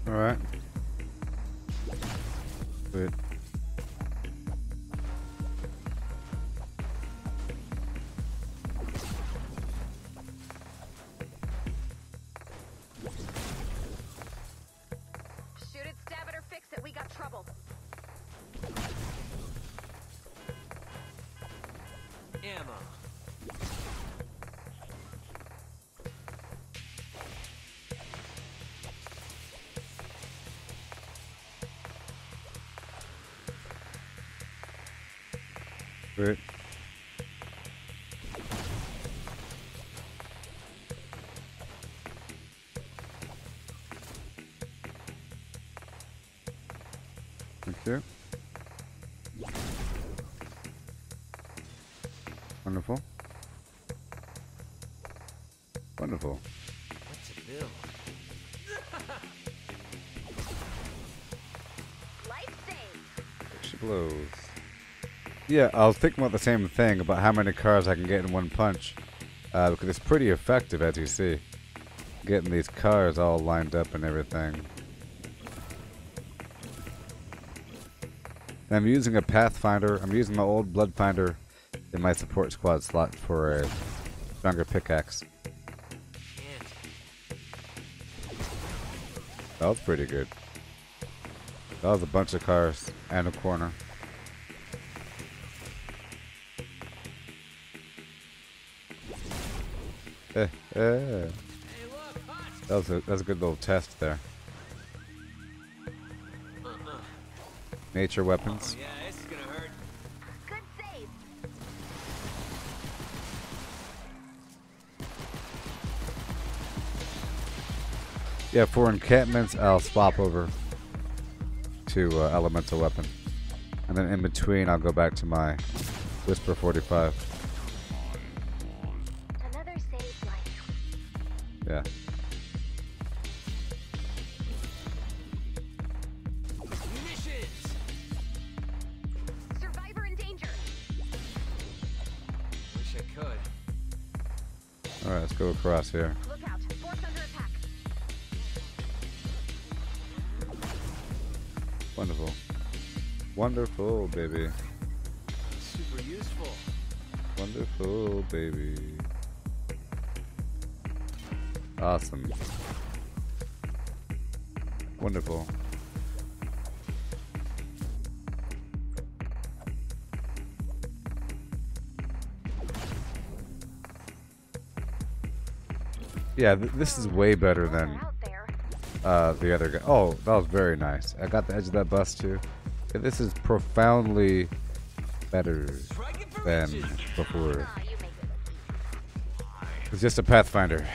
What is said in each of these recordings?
Alright. Wait. Shoot it, stab it, or fix it. We got trouble. Ammo. Wait. Thank you. Wonderful. Wonderful. What's a bill? Life saved. She blows. Yeah, I was thinking about the same thing about how many cars I can get in one punch. Because it's pretty effective, as you see. Getting these cars all lined up and everything. And I'm using a Pathfinder. I'm using my old Bloodfinder in my support squad slot for a stronger pickaxe. That was pretty good. That was a bunch of cars and a corner. That was a good little test there. Nature weapons. Yeah, this is gonna hurt. Good save. Yeah, for encampments, I'll swap over to elemental weapon, and then in between, I'll go back to my Whisper 45. Another saved life. Yeah. Munitions. Survivor in danger. Wish I could. All right, let's go across here. Look out. Force under attack. Wonderful. Wonderful, baby. Super useful. Wonderful, baby. Awesome. Wonderful. Yeah, this is way better than Out there. the other guy. Oh, that was very nice. I got the edge of that bus too. Yeah, this is profoundly better than before. Ah, you make it. It's just a Pathfinder.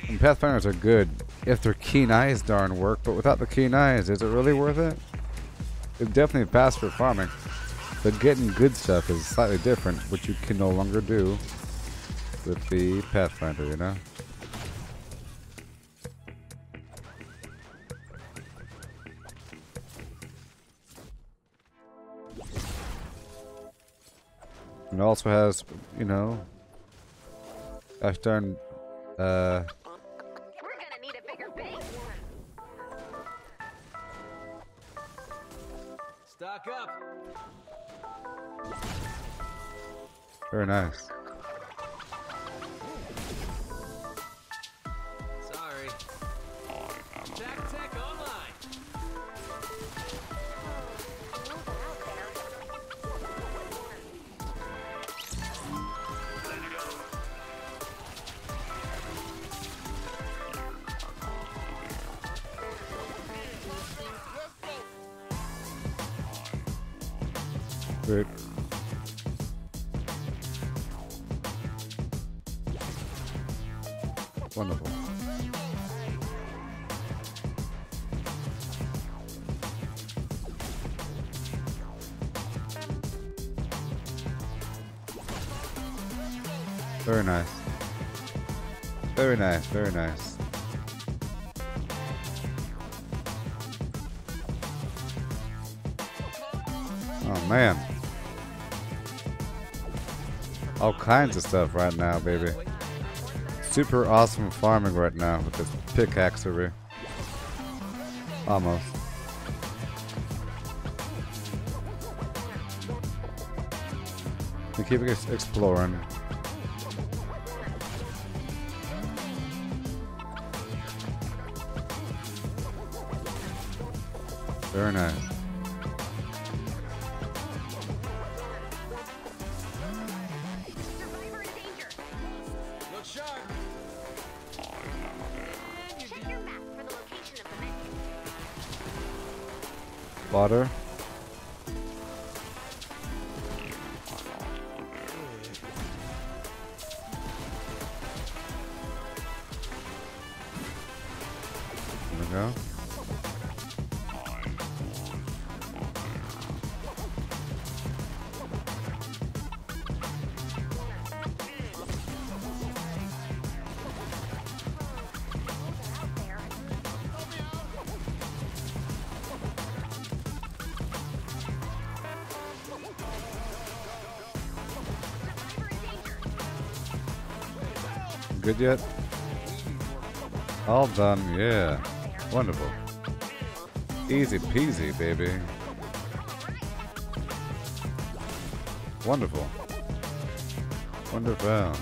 And Pathfinders are good if their keen eyes darn work, but without the keen eyes, is it really worth it? It's definitely fast for farming, but getting good stuff is slightly different, which you can no longer do with the Pathfinder, you know? And it also has, you know, gosh darn, We're gonna need a bigger base. Stock up. very nice. Sorry. Tech online. Great. Wonderful. Very nice. Very nice, very nice. Oh man. All kinds of stuff right now, baby. Super awesome farming right now with this pickaxe over here. Almost. We keep exploring. Very nice. Survivor in danger. Look sharp. Check your map for the location of the med. Water. There we go. Good yet? All done, yeah. Wonderful. Easy peasy, baby. Wonderful. Wonderful.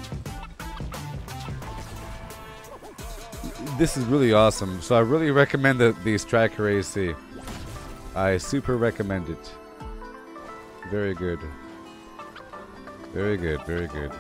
This is really awesome. So I really recommend the Striker AC. I super recommend it. Very good. Very good, very good.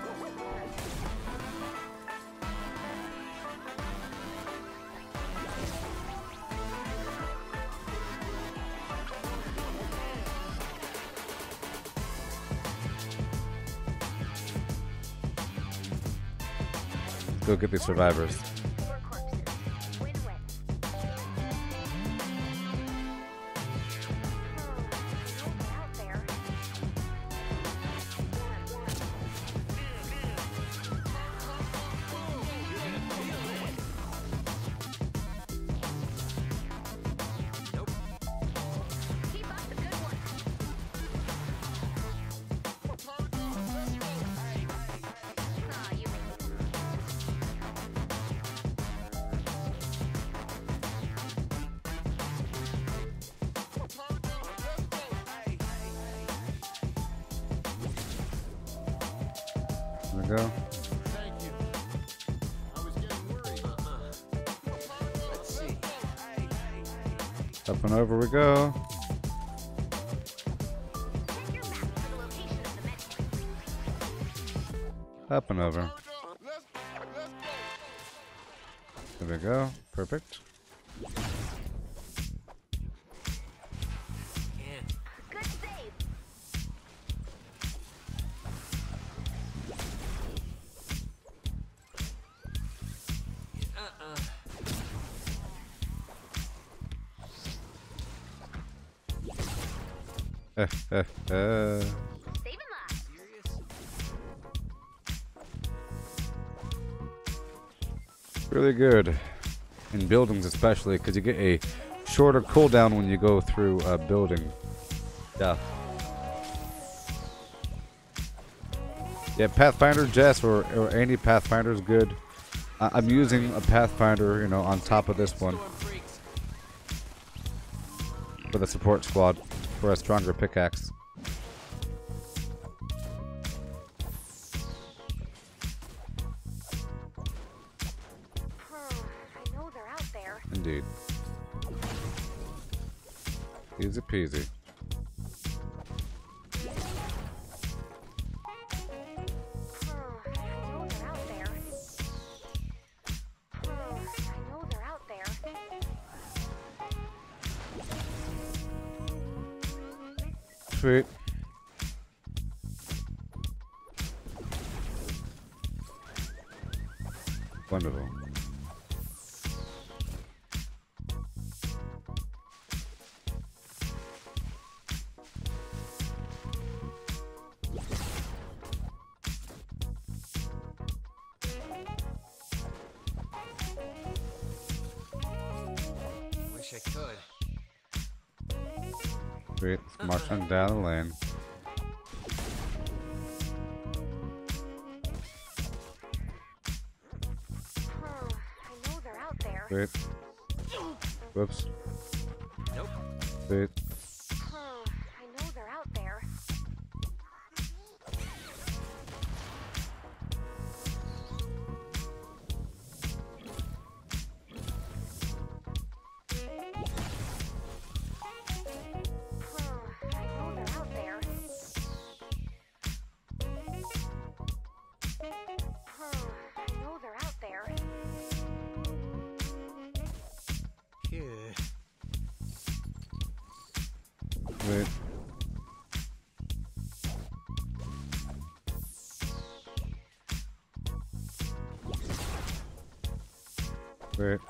Go get these survivors. Four corpses. Win-win. Out there. Nope. Keep up the good work. Aw, you There we go. Thank you. I was getting worried. Let's see. Up and over we go. check your map for the location of the med. Up and over. There we go. Perfect. Can't. Good save. Saving Saving lives. Serious? Really good. In buildings especially, because you get a shorter cooldown when you go through a building. Yeah. Yeah, Pathfinder, Jess, or any Pathfinder is good. I'm using a Pathfinder, you know, on top of this one Storm freaks. for the support squad for a stronger pickaxe. I know they're out there. Indeed. Easy peasy. I know they're out there. I know they're out there. Sweet. Wonderful. Wish I could. Sweet. Let's march on down the lane. I know they're out there. Sweet. Whoops. Nope. Sweet. I know they're out there. I know they're out there. I know they're out there. Yeah. Sweet. Sweet.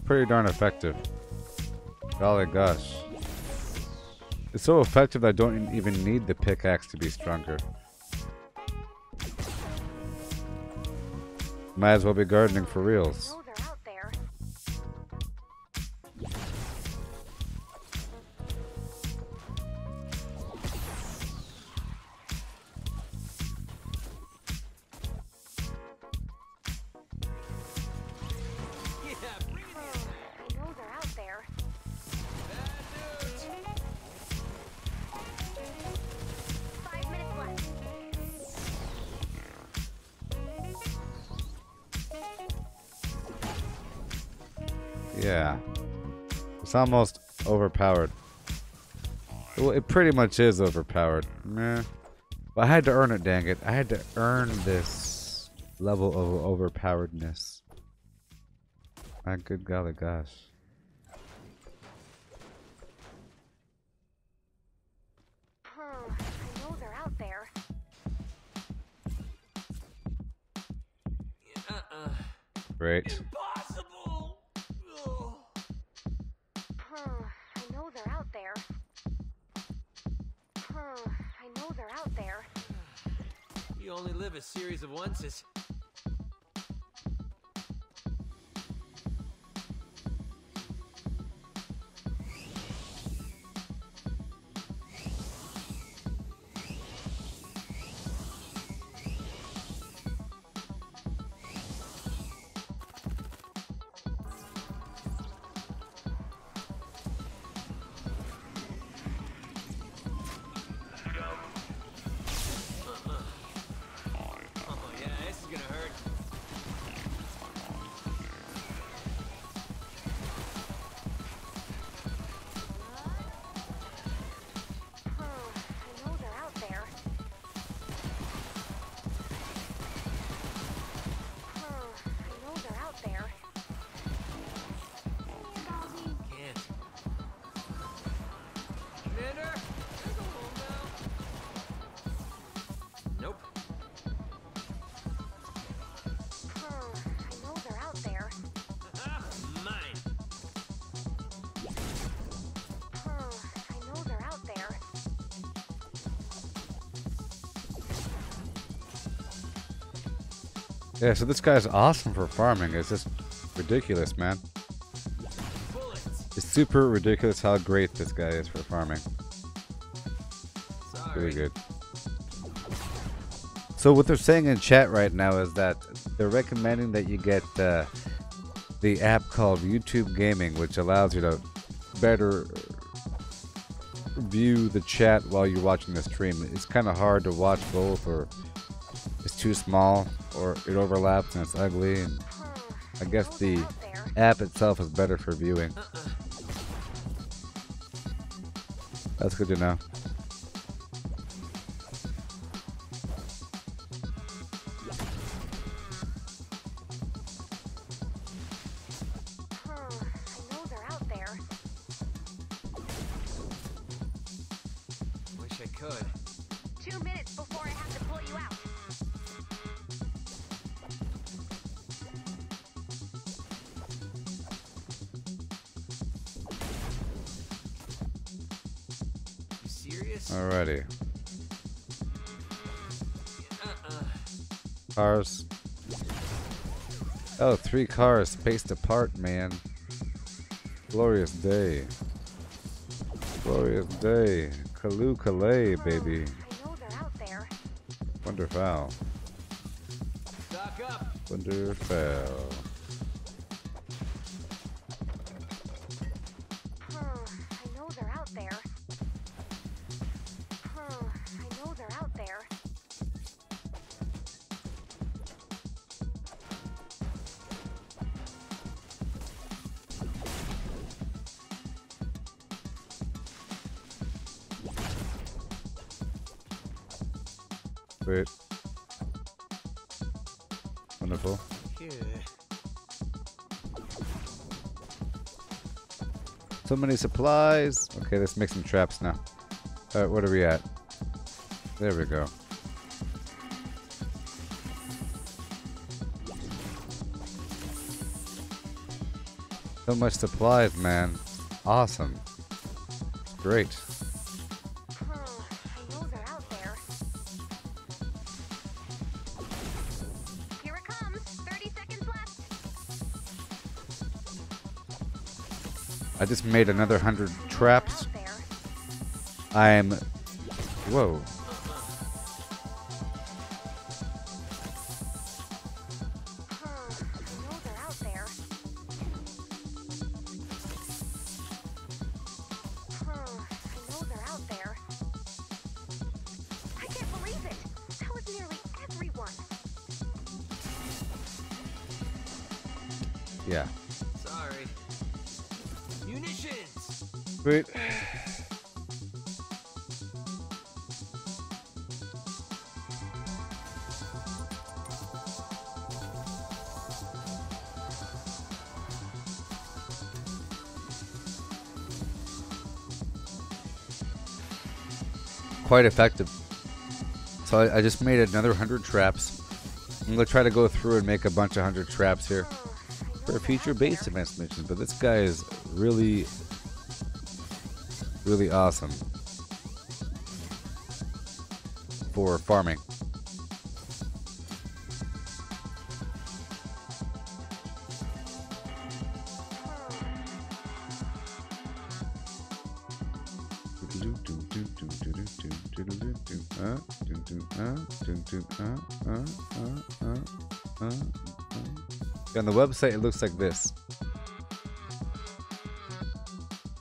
Pretty darn effective. Golly gosh. It's so effective I don't even need the pickaxe to be stronger. Might as well be gardening for reals. I know they're out there. Yeah, bring it in. I know they're out there. Bad news. 5 minutes left. Yeah. It's almost overpowered. Well, it pretty much is overpowered. Meh. But I had to earn it, dang it. I had to earn this level of overpoweredness. My good golly gosh. I know they're out there. Great. Impossible. Ugh. I know they're out there. I know they're out there. You only live a series of onces. Oh yeah, this is gonna hurt. I know they're out there. I know they're out there. Can't. Commander, there's a hole now. Nope. I know they're out there. Mine. I know they're out there. Yeah, so this guy's awesome for farming. It's just ridiculous, man. Bullets. It's super ridiculous how great this guy is for farming. Sorry. Really good. So what they're saying in chat right now is that they're recommending that you get the app called YouTube Gaming, which allows you to better view the chat while you're watching the stream. It's kind of hard to watch both, or it's too small, or it overlaps and it's ugly. And I guess the app itself is better for viewing. That's good to know. I know they're out there. Wish I could. 2 minutes before I have to pull you out. You serious? Alrighty. Cars. Oh, 3 cars spaced apart, man. Glorious day. Glorious day. Kaloo Kalay, baby. I know they're out there. Wonderful. Stock up. Wonderful. I know they're out there. I know they're out there. Sweet. Wonderful. So many supplies. Okay, let's make some traps now. Alright, what are we at? There we go. So much supplies, man. Awesome. Great. I know they're out there. Here it comes. 30 seconds left. I just made another 100 traps. Out there. I'm... Whoa. I know they're out there. I know they're out there. I can't believe it. That was nearly everyone. Yeah. Sorry. Munitions. Sweet. Quite effective. So I just made another 100 traps. I'm gonna try to go through and make a bunch of 100 traps here for future base events missions. But this guy is really, really awesome for farming. On the website, it looks like this.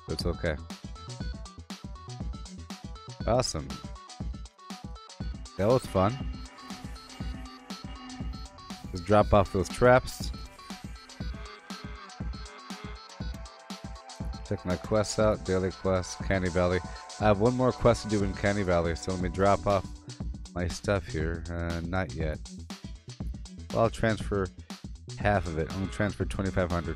But it's okay. Awesome. That was fun. Just drop off those traps. Check my quests out. Daily quest, Candy Valley. I have one more quest to do in Candy Valley, so let me drop off my stuff here. Not yet. Well, I'll transfer half of it. I'm gonna transfer 2,500.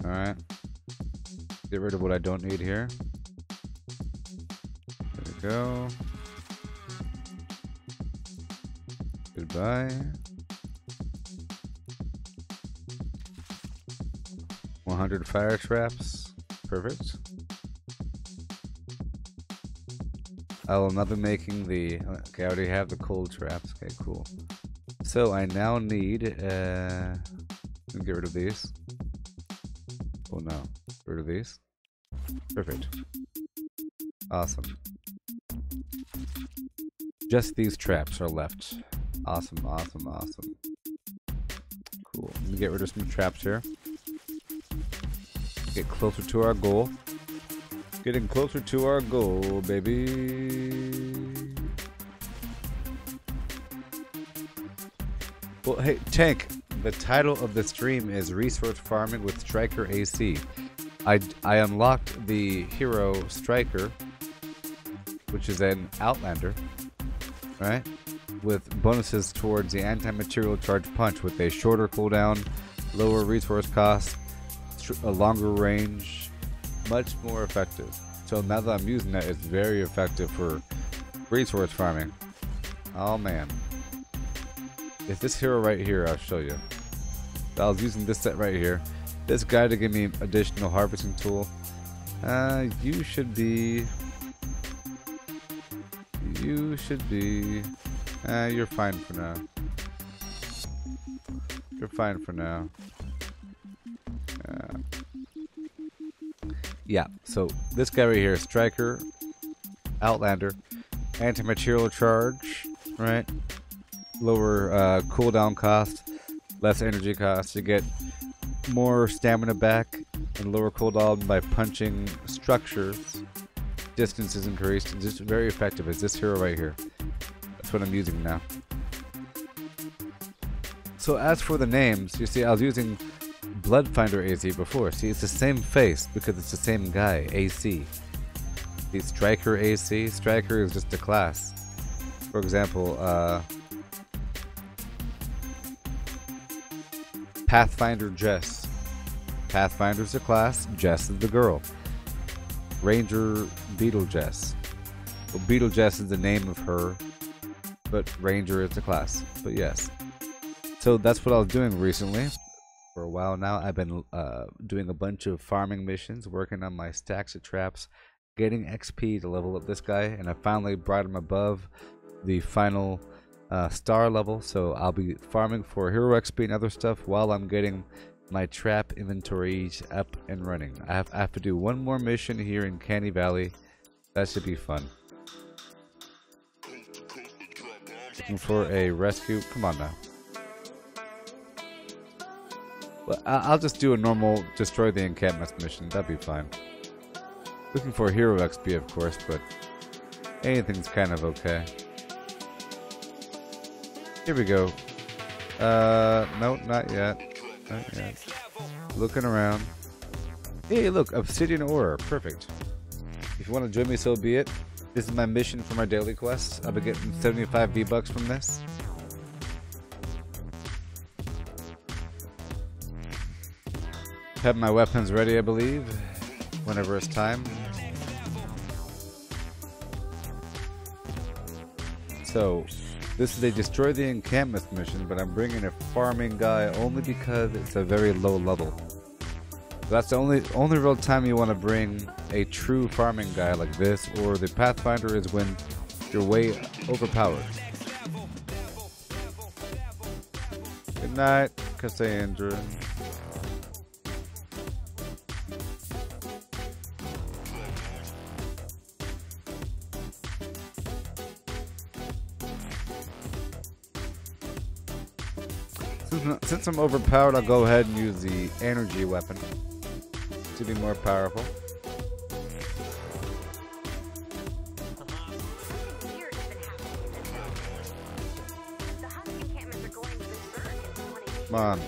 All right. Get rid of what I don't need here. There we go. Goodbye. 100 fire traps. Perfect. I will not be making the... Okay, I already have the cold traps. Okay, cool. So I now need... get rid of these. Oh no. Get rid of these. Perfect. Awesome. Just these traps are left. Awesome, awesome, awesome. Cool. Let me get rid of some traps here. Get closer to our goal. Getting closer to our goal, baby. Well, hey, Tank. The title of the stream is Resource Farming with Striker AC. I unlocked the hero Striker, which is an Outlander, right? With bonuses towards the anti-material charge punch with a shorter cooldown, lower resource cost, a longer range, much more effective. So now that I'm using that, it's very effective for resource farming. Oh man. It's this hero right here, I'll show you. I was using this set right here. This guy to give me additional harvesting tool. You should be You should be... you're fine for now. You're fine for now. Yeah, so this guy right here, Striker, Outlander, anti-material charge, right? Lower cooldown cost, less energy cost. You get more stamina back and lower cooldown by punching structures. Distance is increased. It's just very effective. It's this hero right here. That's what I'm using now. So as for the names, you see I was using Bloodfinder AC before. See, it's the same face because it's the same guy, AC. The Striker AC. Striker is just a class. For example, Pathfinder Jess. Pathfinder's a class, Jess is the girl. Ranger Beetle Jess. Well, Beetle Jess is the name of her, but Ranger is the class. But yes. So that's what I was doing recently. For a while now, I've been doing a bunch of farming missions, working on my stacks of traps, getting XP to level up this guy, and I finally brought him above the final star level. So I'll be farming for hero XP and other stuff while I'm getting my trap inventories up and running. I have to do one more mission here in Canny Valley. That should be fun. Looking for a rescue. Come on now. Well, I'll just do a normal destroy the encampments mission. That'd be fine. Looking for hero XP, of course, but anything's kind of okay. Here we go. No, not yet. Not yet. Looking around. Hey, look, obsidian ore. Perfect. If you want to join me, so be it. This is my mission for my daily quests. I'll be getting 75 V-Bucks from this. Have my weapons ready, I believe, whenever it's time. So, this is a destroy the encampment mission, but I'm bringing a farming guy only because it's a very low level. That's the only real time you want to bring a true farming guy like this, or the Pathfinder, is when you're way overpowered. Good night, Cassandra. Since I'm overpowered, I'll go ahead and use the energy weapon to be more powerful. Come on.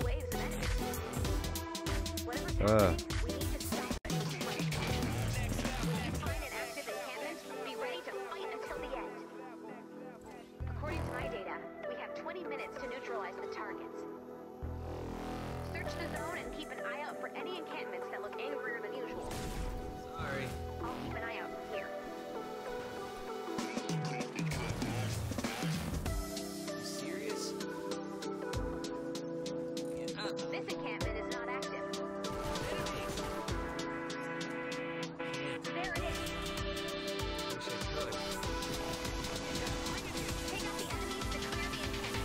According to my data, we have 20 minutes to neutralize the targets. Search the zone and keep an eye out for any encampments that look angrier than usual. Sorry. I'll keep an eye out from here. You serious? This encampment is not active. There it is. Wish I could. Take out the enemies to clear the encampment.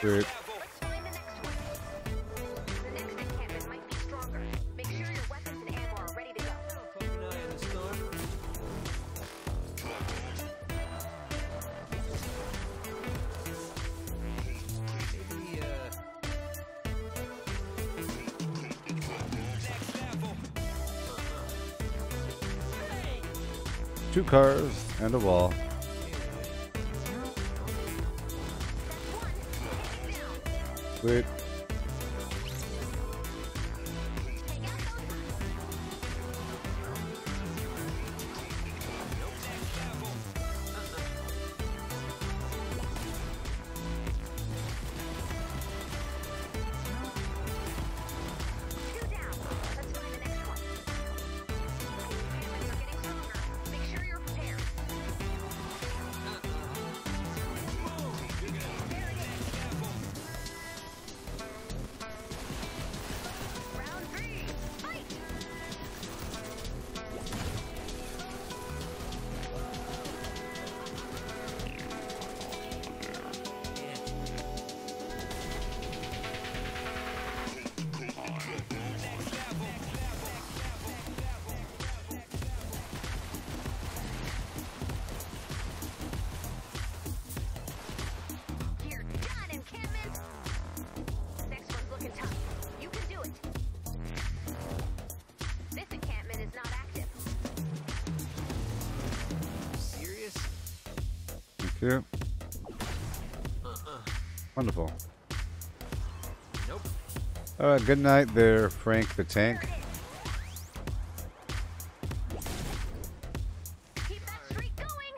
Good. Let's find the next one. The next encampment might be stronger. Make sure your weapons and ammo are ready to go. Keep an eye on the storm. Maybe, 2 cars and a wall. Sweet. Two down. Let's find the next one. Encampments are getting stronger. Make sure you're prepared. There it is. Cute. Uh-uh. Wonderful. Nope. Alright, good night there, Frank the Tank. Keep that streak going.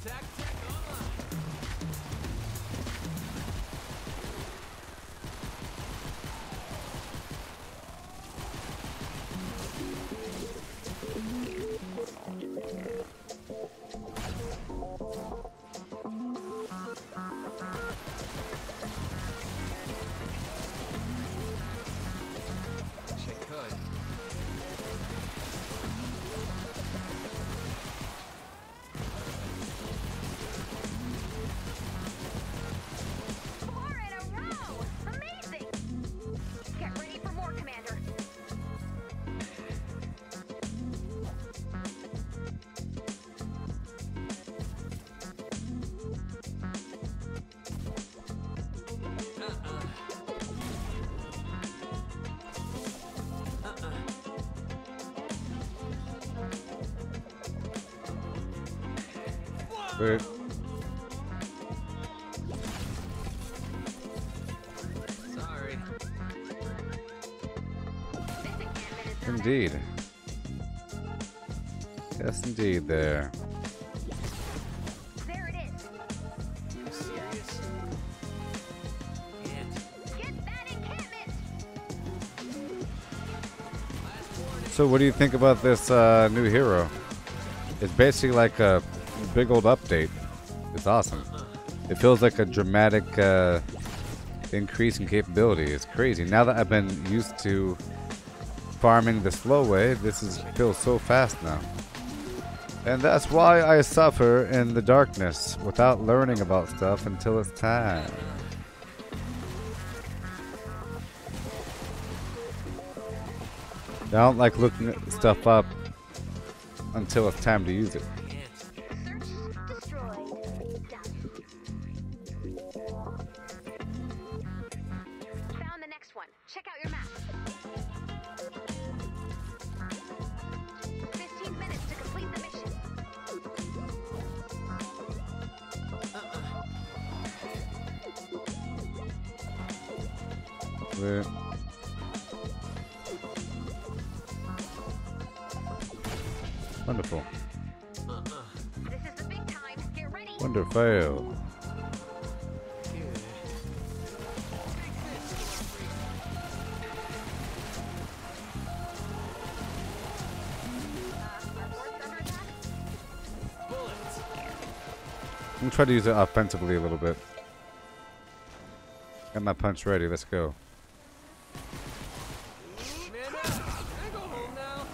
Attack tech online. Wish I could. Four in a row. Amazing. Get ready for more, Commander. Wait. Sorry. This encampment is not Indeed. Yes, indeed, there. There it is. You serious? Can't. Get that encampment. Last warning. So, what do you think about this new hero? It's basically like a big old update. It's awesome. It feels like a dramatic increase in capability. It's crazy. Now that I've been used to farming the slow way, feels so fast now. And that's why I suffer in the darkness without learning about stuff until it's time. I don't like looking stuff up until it's time to use it. Can't. Search destroyed. Done. Found the next one. Check out your map. 15 minutes to complete the mission. Wait. Wonderful. This is the big time. Get ready. Wonderful. Our fort's under attack. Bullets. I'm gonna try to use it offensively a little bit. Got my punch ready. Let's go. Man up. Can I go home now?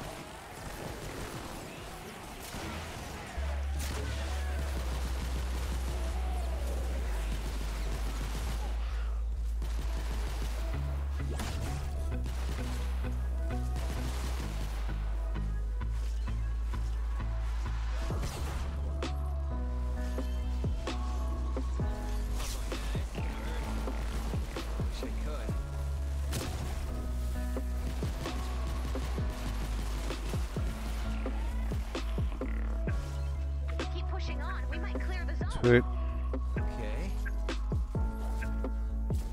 Wish I could. Keep pushing on. We might clear the zone. Sweet. Okay.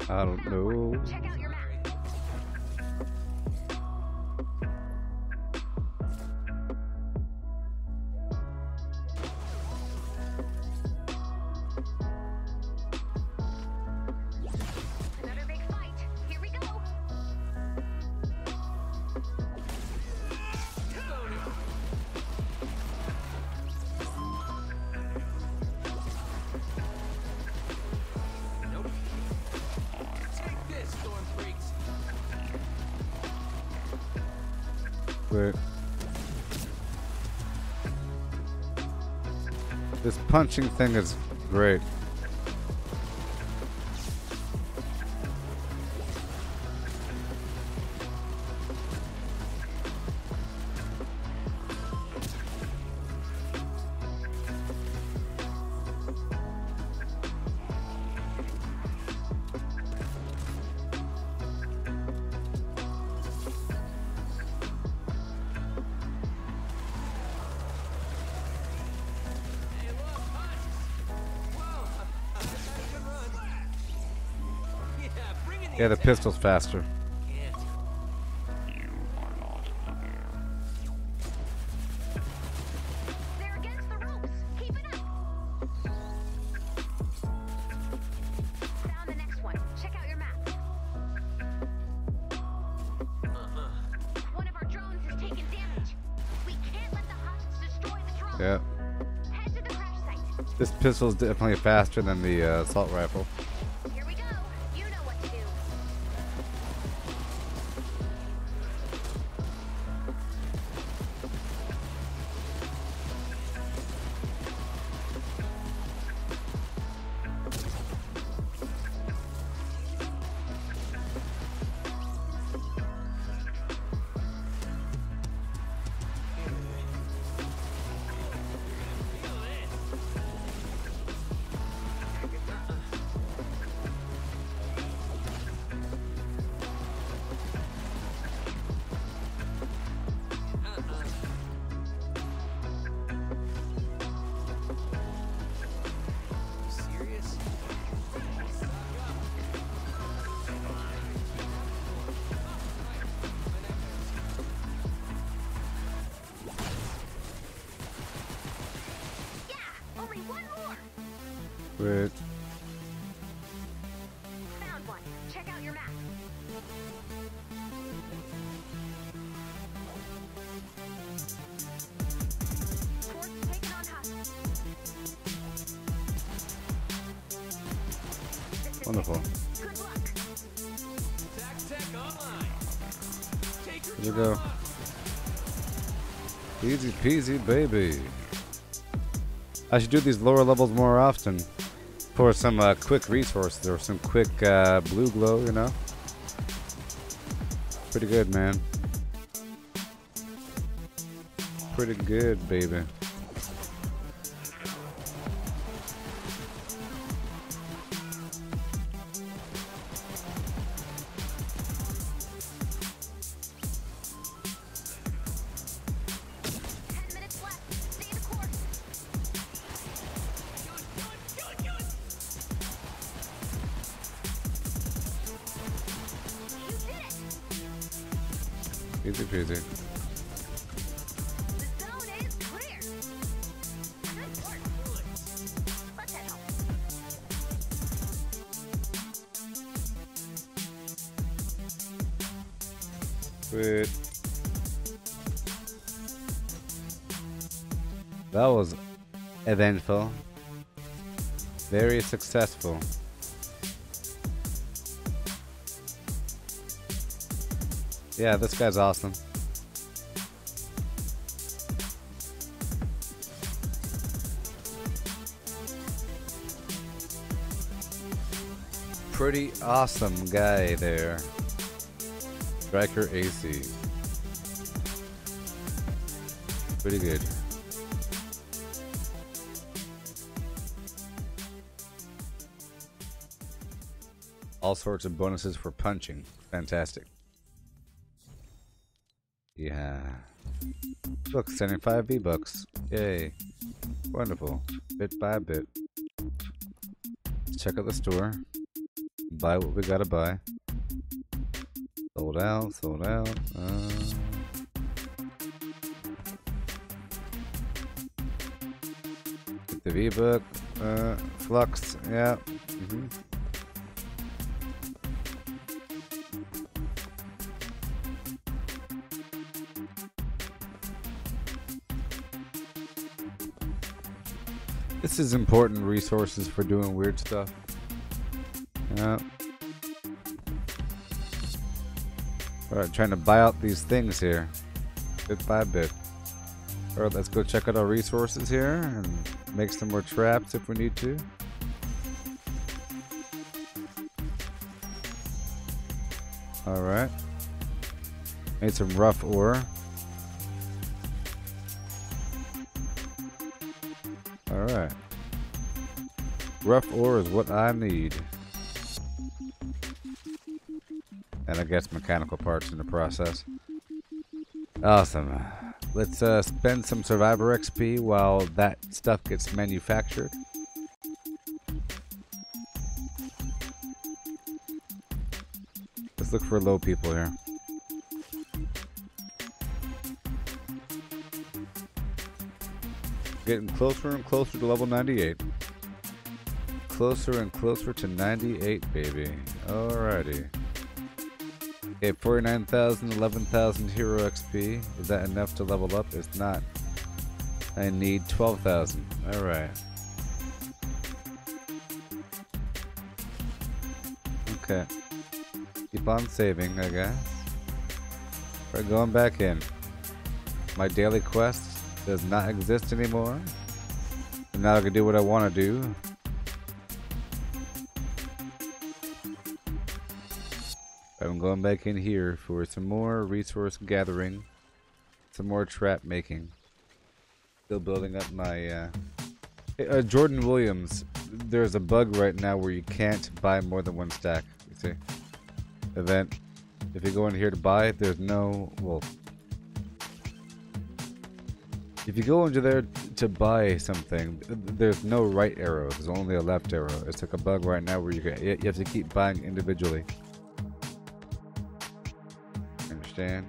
I don't Found one. know. Check out your map. Another big fight. Here we go. Nope. Take this, Storm Freaks. Wait. This punching thing is great. Hey, look, punches. Yeah, the pistol's faster. Can't. They're against the ropes. Keep it up. Found the next one. Check out your map. One of our drones has taken damage. We can't let the hosts destroy the drone. Yeah. Head to the crash site. This pistol's definitely faster than the assault rifle. Here we go. You know what to do. Serious? Yeah, only one more. Wait. Found one. Check out your map. Force taken on hostage. This is Wonderful. it. Good luck. Tech online. Take your Here we go. drone. Easy peasy, baby. I should do these lower levels more often for some quick resources or some quick blue glow, you know? Pretty good, man. Pretty good, baby. Minutes left. Stay the course. You did it. Easy peasy. The zone is clear. Good work. Let's head home. Sweet. That was eventful. Very successful. Yeah, this guy's awesome. Pretty awesome guy there. Striker AC. Pretty good. All sorts of bonuses for punching. Fantastic. Yeah. Look, 75 V-Bucks. Yay. Wonderful. Bit by bit. Let's check out the store. Buy what we gotta buy. Sold out, sold out. Get the V-Book. Flux, yeah. This is important resources for doing weird stuff. Yeah. Alright, trying to buy out these things here. Bit by bit. Alright, let's go check out our resources here and make some more traps if we need to. Alright. Made some rough ore. Alright. Rough ore is what I need. And I guess mechanical parts in the process. Awesome. Let's spend some survivor XP while that stuff gets manufactured. Let's look for low people here. Getting closer and closer to level 98. Closer and closer to 98, baby. Alrighty. Okay, 49,000, 11,000 hero XP. Is that enough to level up? It's not. I need 12,000. Alright. Okay. Keep on saving, I guess. We're going back in. My daily quest does not exist anymore. So now I can do what I want to do. I'm going back in here for some more resource gathering. Some more trap making. Still building up my Jordan Williams. There's a bug right now where you can't buy more than one stack. You see? Event. If you go in here to buy, there's no, well, if you go into there to buy something, there's no right arrow. There's only a left arrow. It's like a bug right now where you have to keep buying individually. Understand?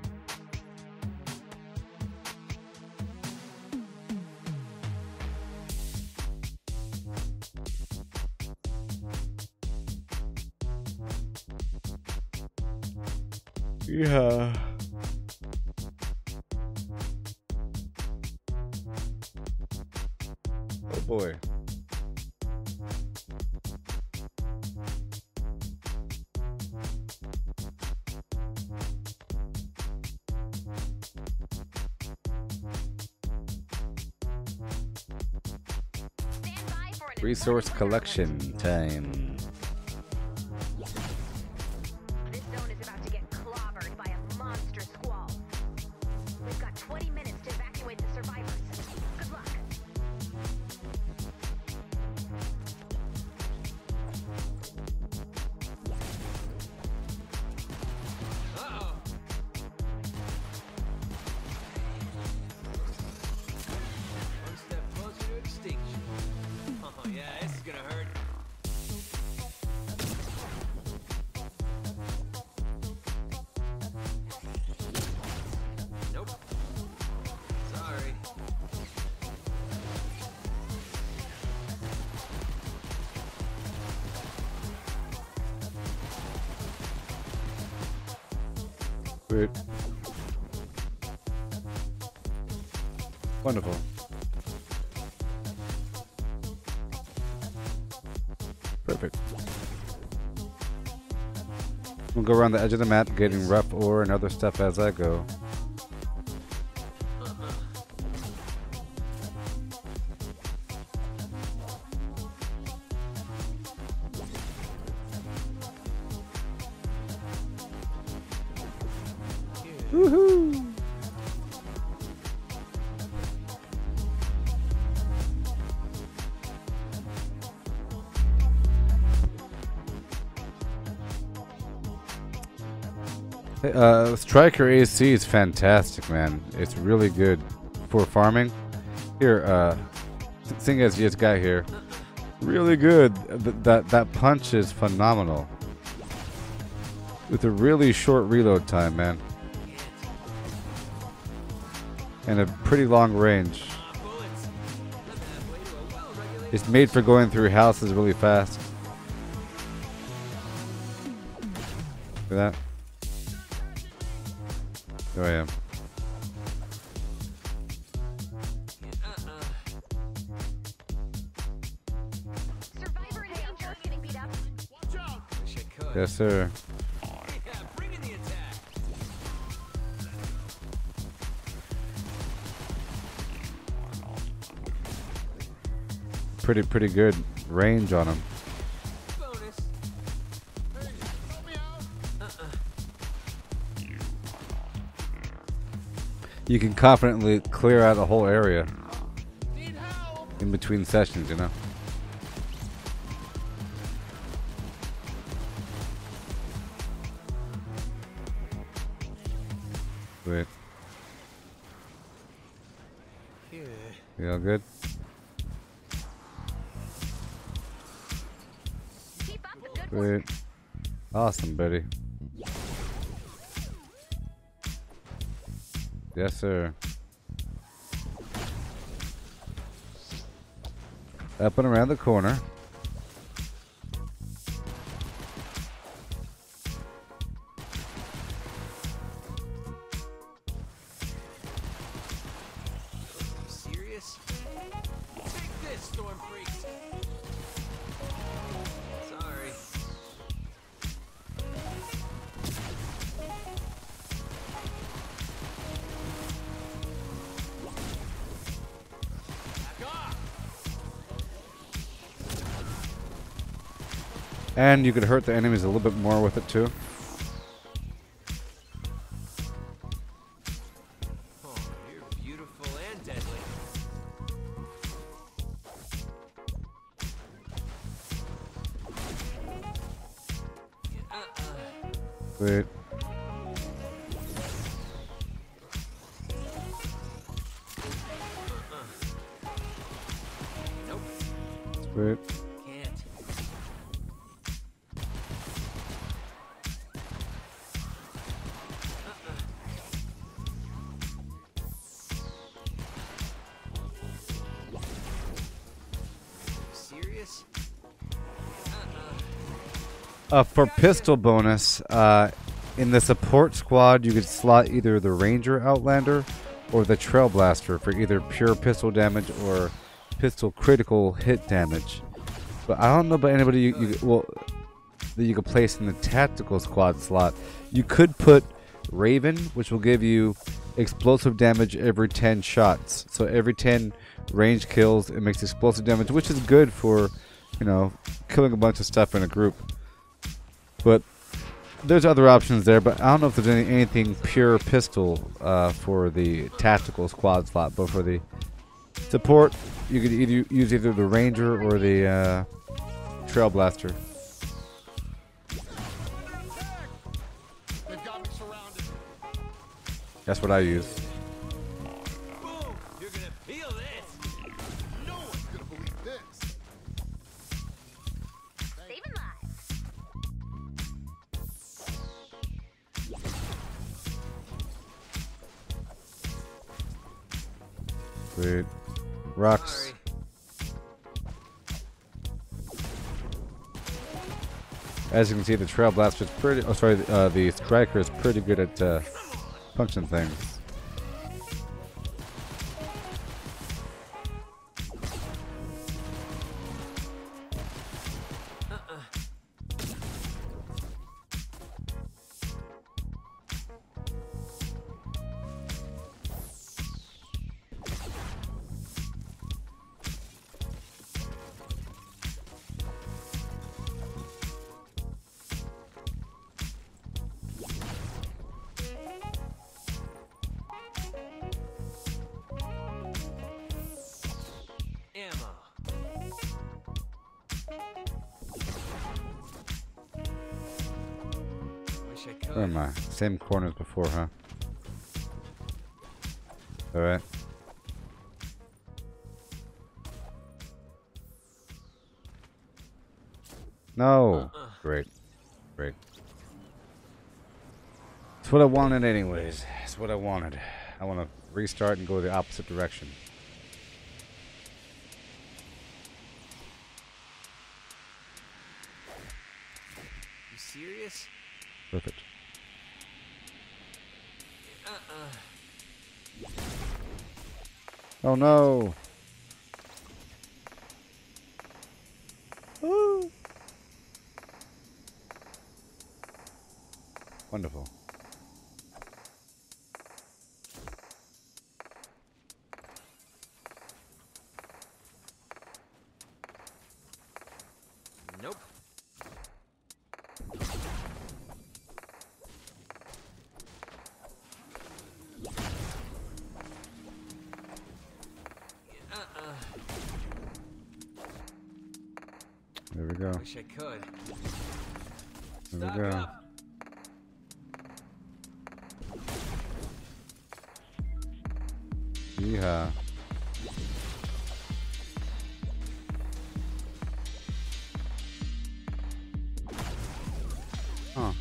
Yeah. Oh boy. Stand by for an Resource collection time. This zone is about to get clobbered by a monster squall. We've got 20 minutes to evacuate the survivors. Good luck. Uh-oh. One step closer to extinction. Oh yeah, this is gonna hurt. Nope. Sorry. Great. Wonderful. Perfect. We'll go around the edge of the map, getting rough ore and other stuff as I go. Woohoo! Striker AC is fantastic, man. It's really good for farming. Here, seeing as you just got here, really good. That punch is phenomenal. With a really short reload time, man. And a pretty long range. Bullets. Nothing halfway to a well-regulated. It's made for going through houses really fast. Look at that. There I am. Survivor in danger. Getting beat up. Watch out! Wish I could. Yes, sir. Yeah, bring in the attack. Pretty good range on him. Bonus. Hey, help me out! You can confidently clear out a whole area Need help! in between sessions, you know. Wait, Yeah. you all good? Keep up the good work. Wait. Awesome, buddy. Yes, sir. Up and around the corner. You serious? Take this, Storm Freaks. Sorry. Back off! And you could hurt the enemies a little bit more with it too. Oh, you're beautiful and deadly. Sweet. Nope, Sweet. can't. Serious? For pistol bonus, in the support squad, you could slot either the Ranger Outlander or the Trail Blaster for either pure pistol damage or pistol critical hit damage. But I don't know about anybody that you could place in the tactical squad slot. You could put Raven, which will give you explosive damage every 10 shots. So every 10 range kills, it makes explosive damage, which is good for, you know, killing a bunch of stuff in a group. But there's other options there, but I don't know if there's anything pure pistol for the tactical squad slot. But for the support, you could use either the Ranger or the Trail Blaster. They've got me surrounded. That's what I use. Boom! You're gonna feel this! No one's gonna believe this. Saving lives. Sweet. Rocks. Sorry. As you can see, the Trail Blaster is pretty. Oh, sorry, the Striker is pretty good at punching things. Ammo. Wish I could. Where am I? Same corner as before, huh? Alright. No! Great. Great. It's what I wanted anyways. It's what I wanted. I want to restart and go the opposite direction. You serious? Perfect. Oh no! Woo! Wonderful. Nope. There we go. Wish I could. There we Stock go. up. Yeehaw. Huh.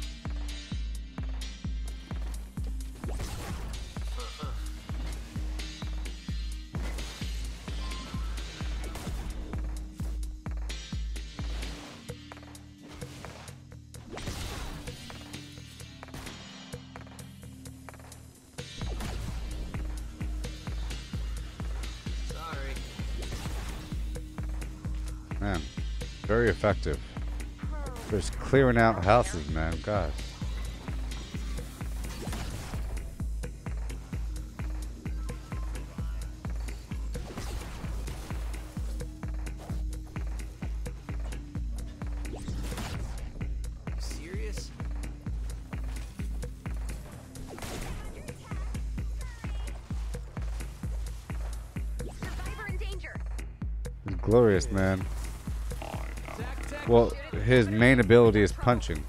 Man, very effective. Just clearing out houses, man. Gosh. Serious? Survivor in danger. It's glorious, man. Well, his main ability is punching.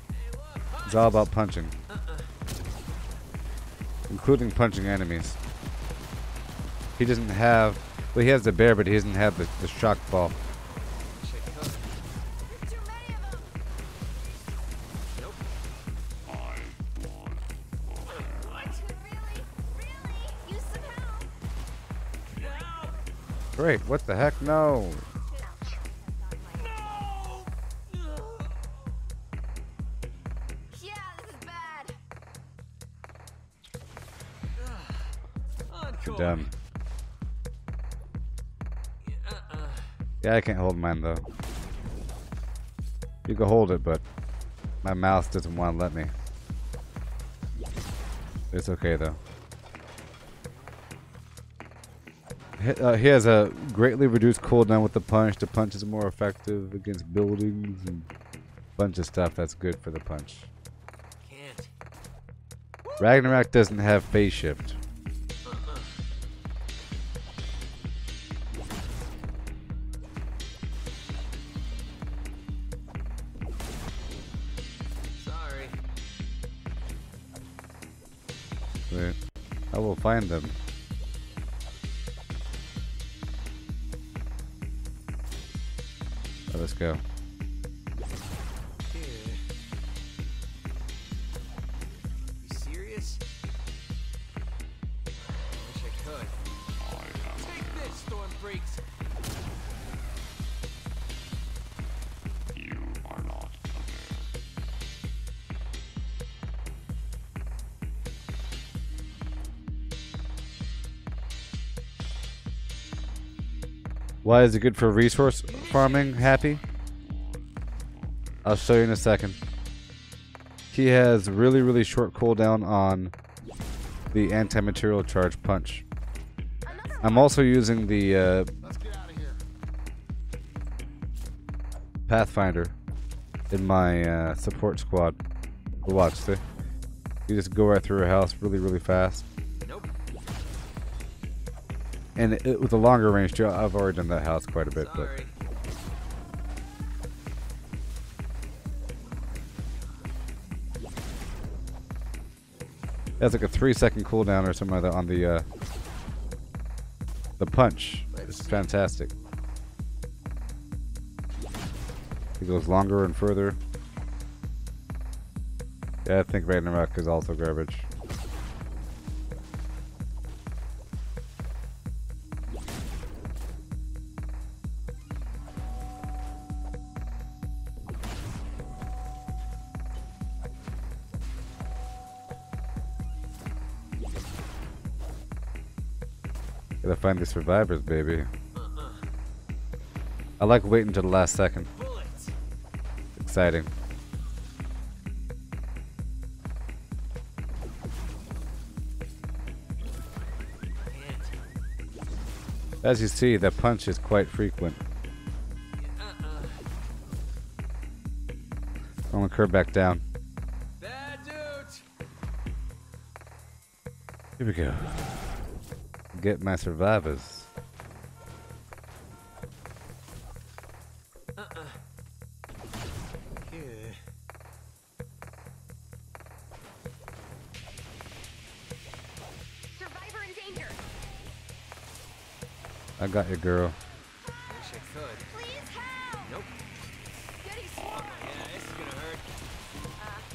It's all about punching. Including punching enemies. He doesn't have... Well, he has the bear, but he doesn't have the shock ball. Wish I could. There's too many of them. Nope. What? Really? Use some help. Help! Great, what the heck? No. Ouch. No! Yeah, this is bad. Encore. Dumb. Uh-uh. Yeah, I can't hold mine, though. You can hold it, but my mouse doesn't want to let me. It's okay, though. He has a greatly reduced cooldown with the punch. The punch is more effective against buildings and a bunch of stuff that's good for the punch. Can't. Ragnarok doesn't have phase shift. Uh-uh. Sorry. Wait, I will find them. Oh, let's go. Yeah. You serious? Wish I could. Take this, storm freaks. Why is it good for resource farming, Happy? I'll show you in a second. He has really short cooldown on the anti-material charge punch. I'm also using the Let's get out of here. Pathfinder in my support squad. Watch, see? You just go right through a house really fast. Nope. And with a longer range too, I've already done that house quite a bit. But Sorry. it has like a 3-second cooldown or something like that on the punch. It's fantastic. It goes longer and further. Yeah, I think Ragnarok is also garbage. Gotta find the survivors, baby. I like waiting till the last second. Bullets. Exciting. Can't. As you see, the punch is quite frequent. I'm gonna curve back down. Bad dude. Here we go. Get my survivors. Yeah. Survivor in danger. I got you, girl. Wish I could. Please help. Nope. Goody swarm. Yeah, this is gonna hurt.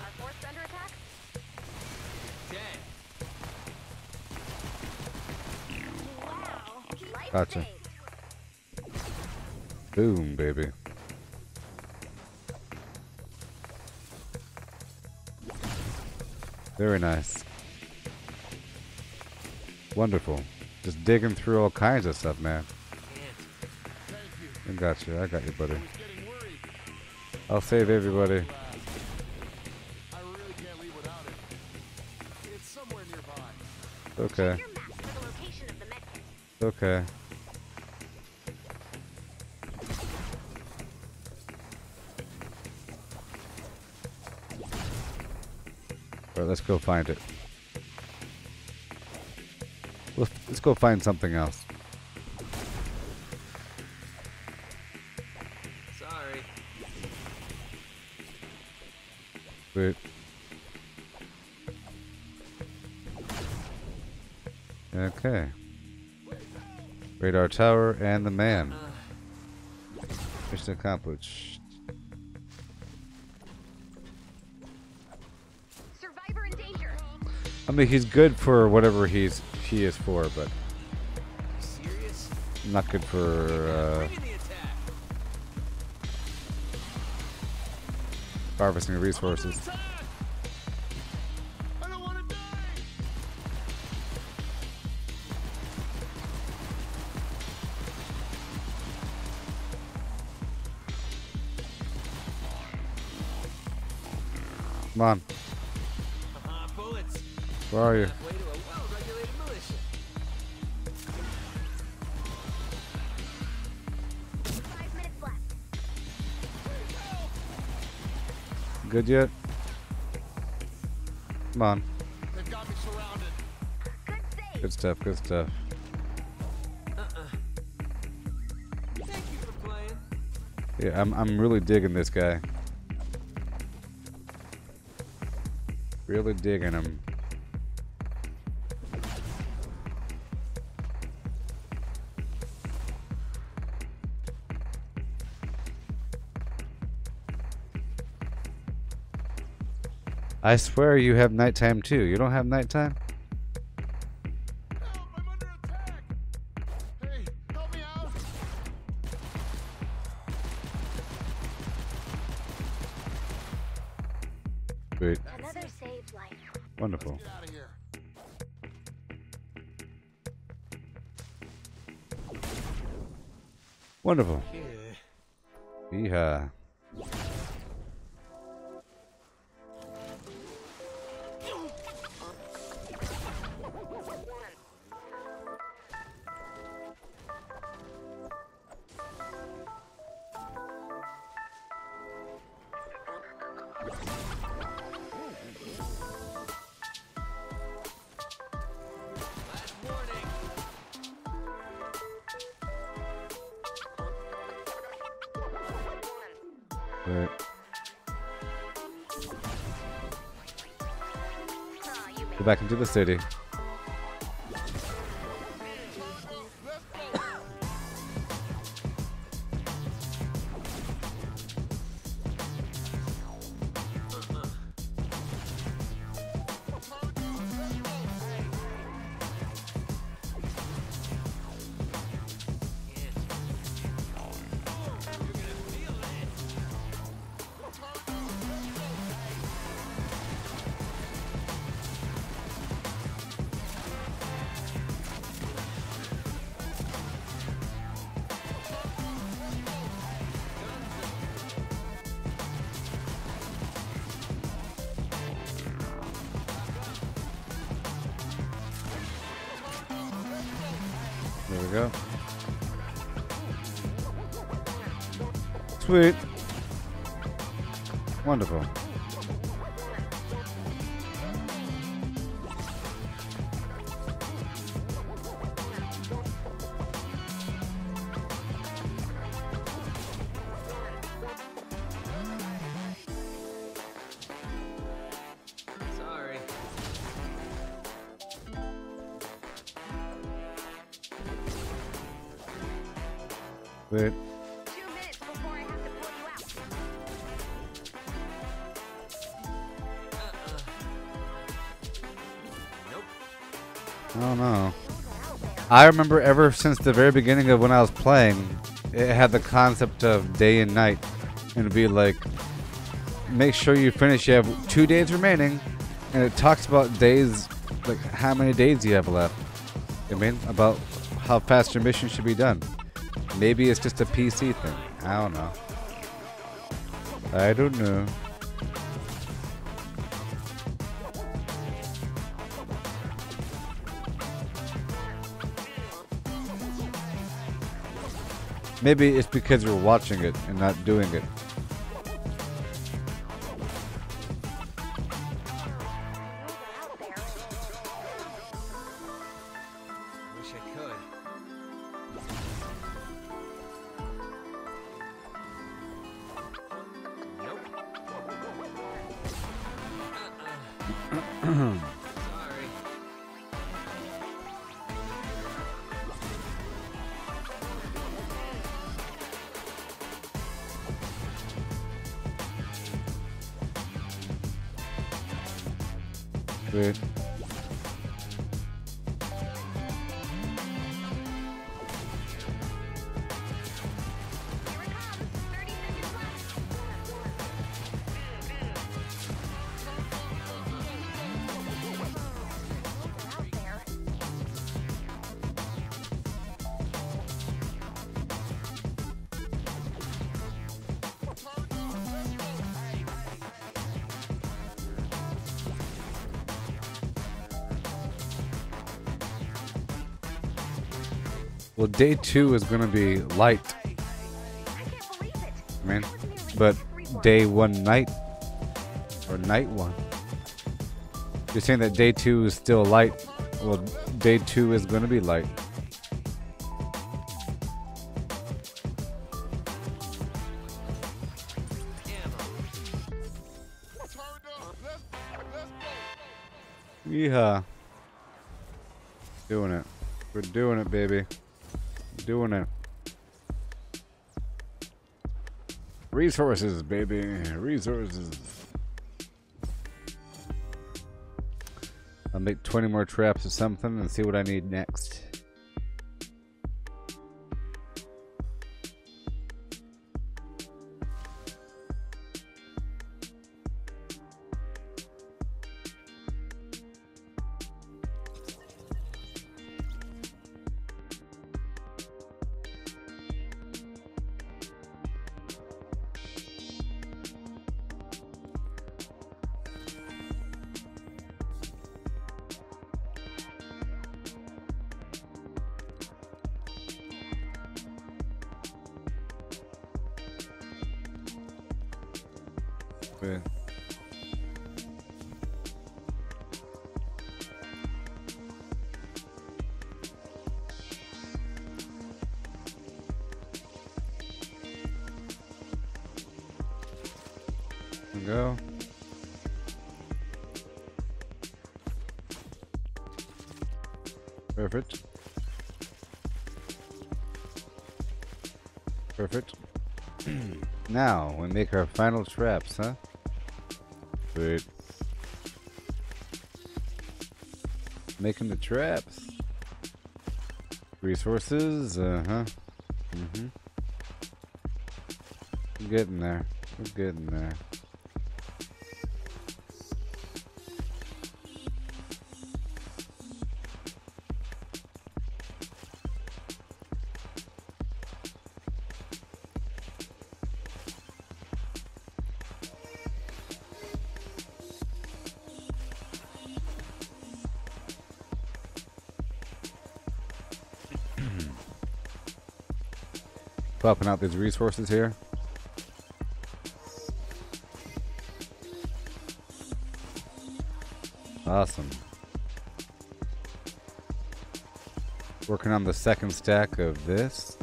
Our force under attack? Dead. Wow. Life Gotcha. saved. Boom, baby. Very nice. Wonderful. Just digging through all kinds of stuff, man. Can't. Thank you. I got you, buddy. I was getting worried. I'll save everybody. I really can't leave without it. It's somewhere nearby. Okay. Check your map for the location of the medkit. Okay. Alright, let's go find it. Let's go find something else. Sorry. Wait. Okay. Radar tower and the man. Mission accomplished. Survivor in danger. I mean, he's good for whatever he is for, but Serious? not good for Bring in the attack. harvesting resources. Attack! I don't want to die. Come on, Bullets. where are you? Halfway to a well-regulated militia. 5 minutes left. Good yet? Come on. They've got me surrounded. Good save. Good stuff, good stuff. Thank you for playing. Yeah, I'm really digging this guy. Really digging him. I swear you have nighttime too. You don't have nighttime? Help! I'm under attack. Hey, help me out. Wait, Another saved life. wonderful. Get out of here. Wonderful. Yeah. Yeehaw. Last warning. Wait. Oh, you Go back into the city. There we go. Sweet. Wonderful. Sorry. Wait. 2 minutes before I have to pull you out. Nope. I don't know. I remember ever since the very beginning of when I was playing, it had the concept of day and night. And it'd be like, make sure you finish. You have 2 days remaining. And it talks about days, like how many days you have left. I mean, about how fast your mission should be done. Maybe it's just a PC thing. I don't know. I don't know. Maybe it's because you're watching it and not doing it. Wish I could. Nope. Sorry. Wait. Here it comes. 30 seconds left. Out there. Well, day 2 is gonna be light, I can't believe it. man. That was nearly But every one. day 1 night, or night 1. You're saying that day 2 is still light. Well, day 2 is gonna be light. Yeehaw. Doing it. We're doing it, baby. Doing it. Resources, baby. Resources. I'll make 20 more traps or something and see what I need next. Good. Go. Perfect. Perfect. Now we make our final traps, huh? Sweet. Making the traps. Resources, uh-huh. Mm-hmm. We're getting there. We're getting there. Popping out these resources here. Awesome. Working on the second stack of this.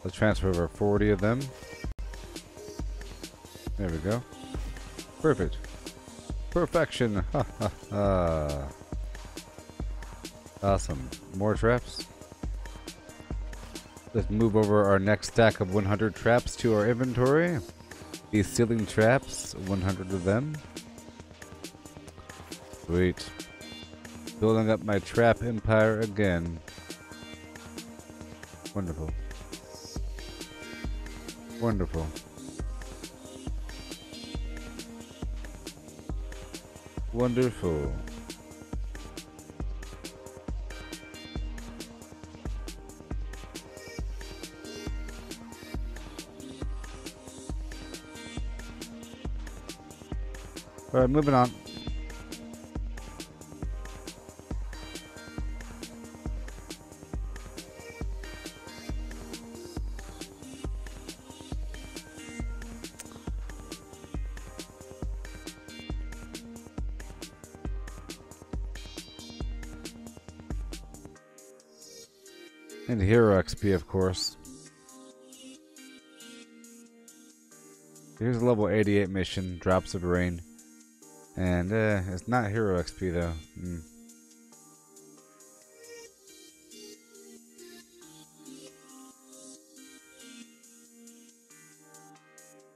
Let's transfer over 40 of them. There we go. Perfect. Perfection. Ha ha ha. Awesome. More traps. Let's move over our next stack of 100 traps to our inventory. These ceiling traps, 100 of them. Sweet. Building up my trap empire again. Wonderful. Wonderful. Wonderful. Alright, moving on. And hero XP, of course. Here's a level 88 mission, Drops of Rain. And it's not hero XP though.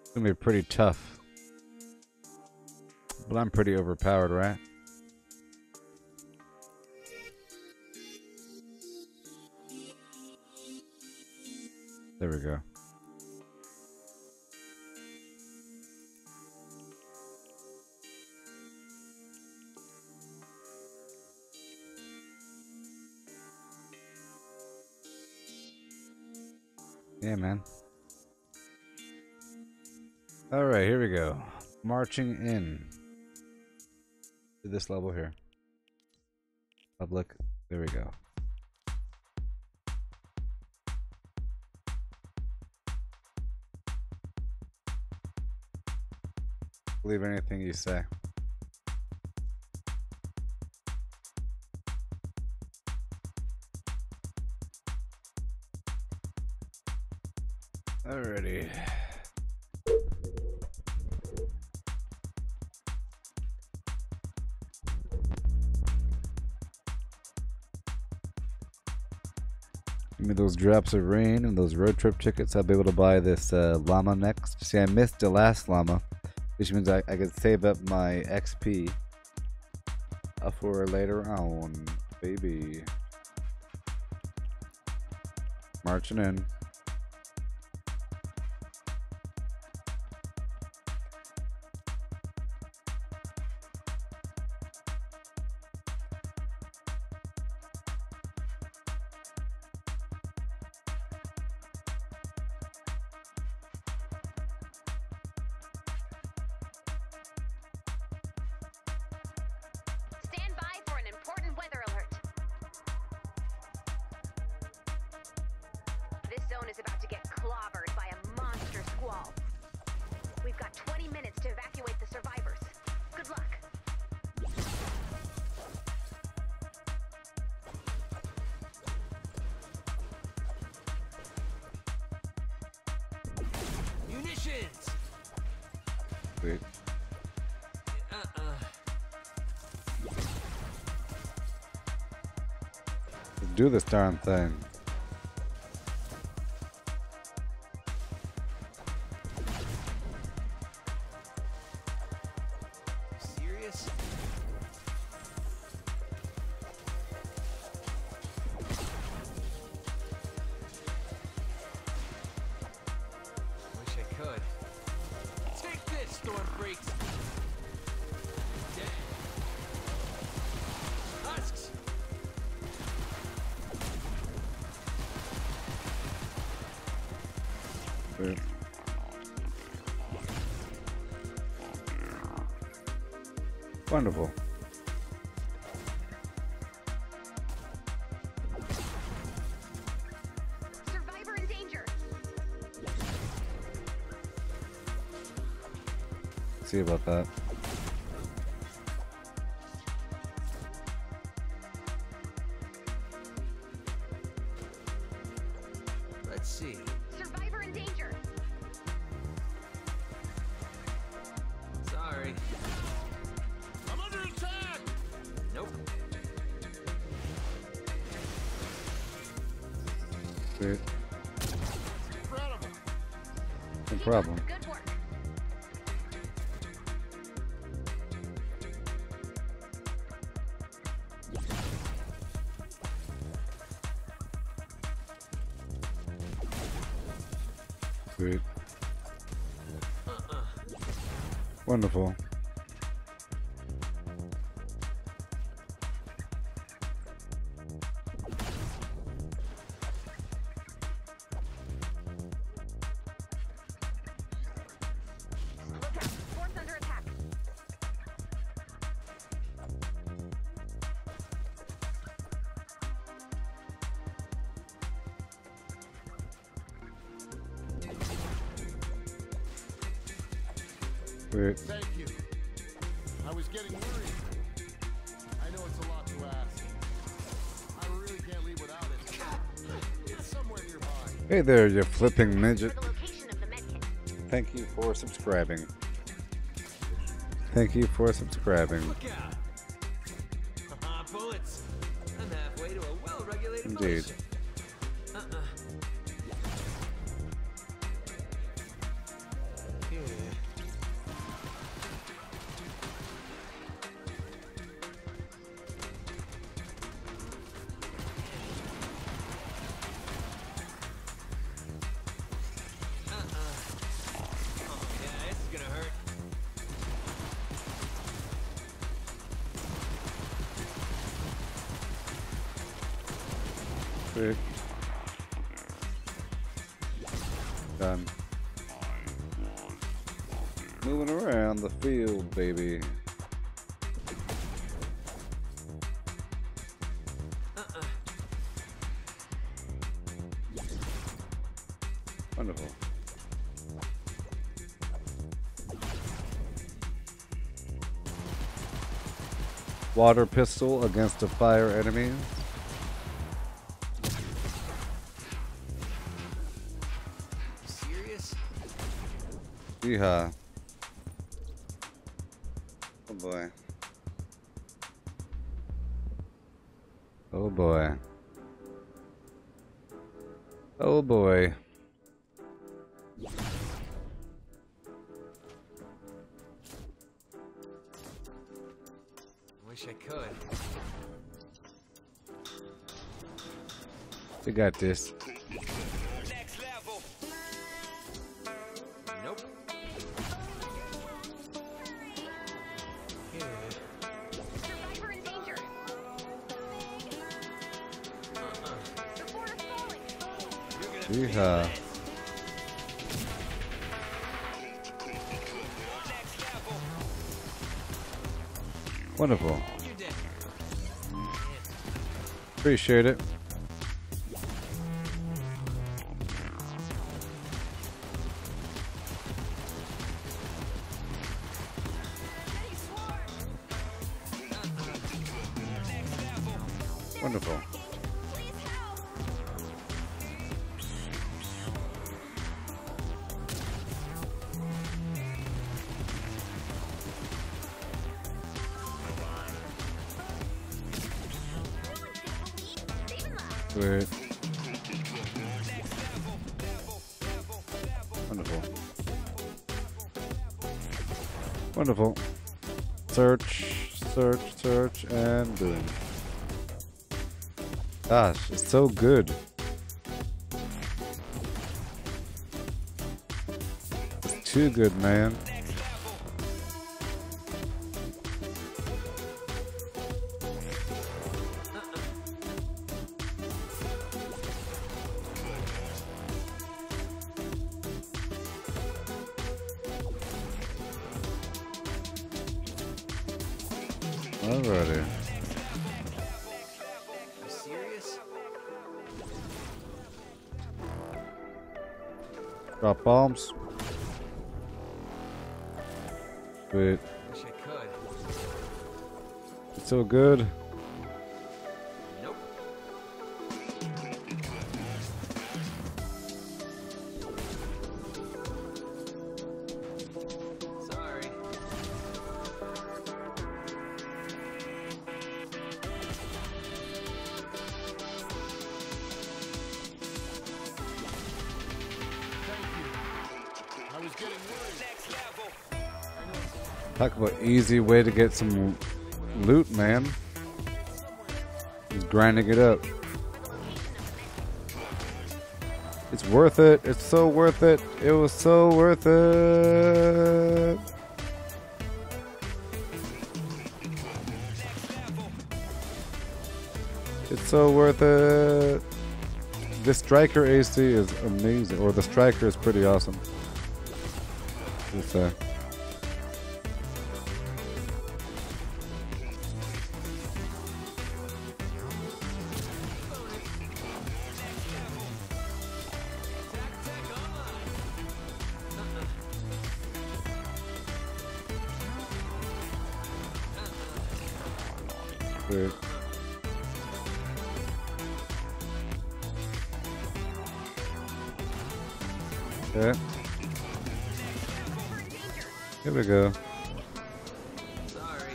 It's gonna be pretty tough. But I'm pretty overpowered, right? There we go. Yeah, man. Alright, here we go. Marching in to this level here. Public. There we go. Believe anything you say. Alrighty. Give me those drops of rain and those road trip tickets. I'll be able to buy this llama next. See, I missed the last llama, which means I could save up my XP for later on, baby. Marching in. Stand by for an important weather alert. This zone is about to get clobbered by a monster squall. We've got 20 minutes to evacuate the survivors. Good luck. Munitions! Wait. Let's do this darn thing. Serious? Wish I could. Take this, storm freaks! Dead. Husks! Wait. Wonderful. Survivor in danger. See about that. Let's see. Survivor in danger. Sorry. I'm under attack! Nope. Wait. Incredible! No Keep problem. up the good work. Sweet. Wonderful. Look out. Fort's under attack. Wait. Thank you. I was getting worried. I know it's a lot to ask. I really can't leave without it. It's somewhere nearby. Hey there, you flipping midget. The location of the medkit. Thank you for subscribing. Thank you for subscribing. Look out! Haha, bullets. I'm halfway to a well-regulated Indeed. militia. Here. Oh, yeah, this is gonna hurt. Wait. Done. Moving around the field, baby. Wonderful. Water pistol against a fire enemy. Serious? Yeehaw. Oh boy. Oh boy. Oh boy. Wish I could. We got this. Next level. Nope. Here. Survivor in danger. The border's falling. You're gonna Yeehaw. next level. Wonderful. You're dead. Appreciate it. Wonderful. Please help. Saving lives. Wait. Wonderful. Wonderful. Search, search, search, and boom. Gosh, it's so good. It's too good, man. Alrighty. You serious? Drop bombs. Sweet. Wish I could. It's so good. Nope. Sorry. I was getting worried. Next level. Talk about easy way to get some loot, man. Just grinding it up. It's worth it. It's so worth it. It was so worth it. It's so worth it. The striker AC is amazing, or the striker is pretty awesome. Just Weird. Okay. Here we go. Sorry.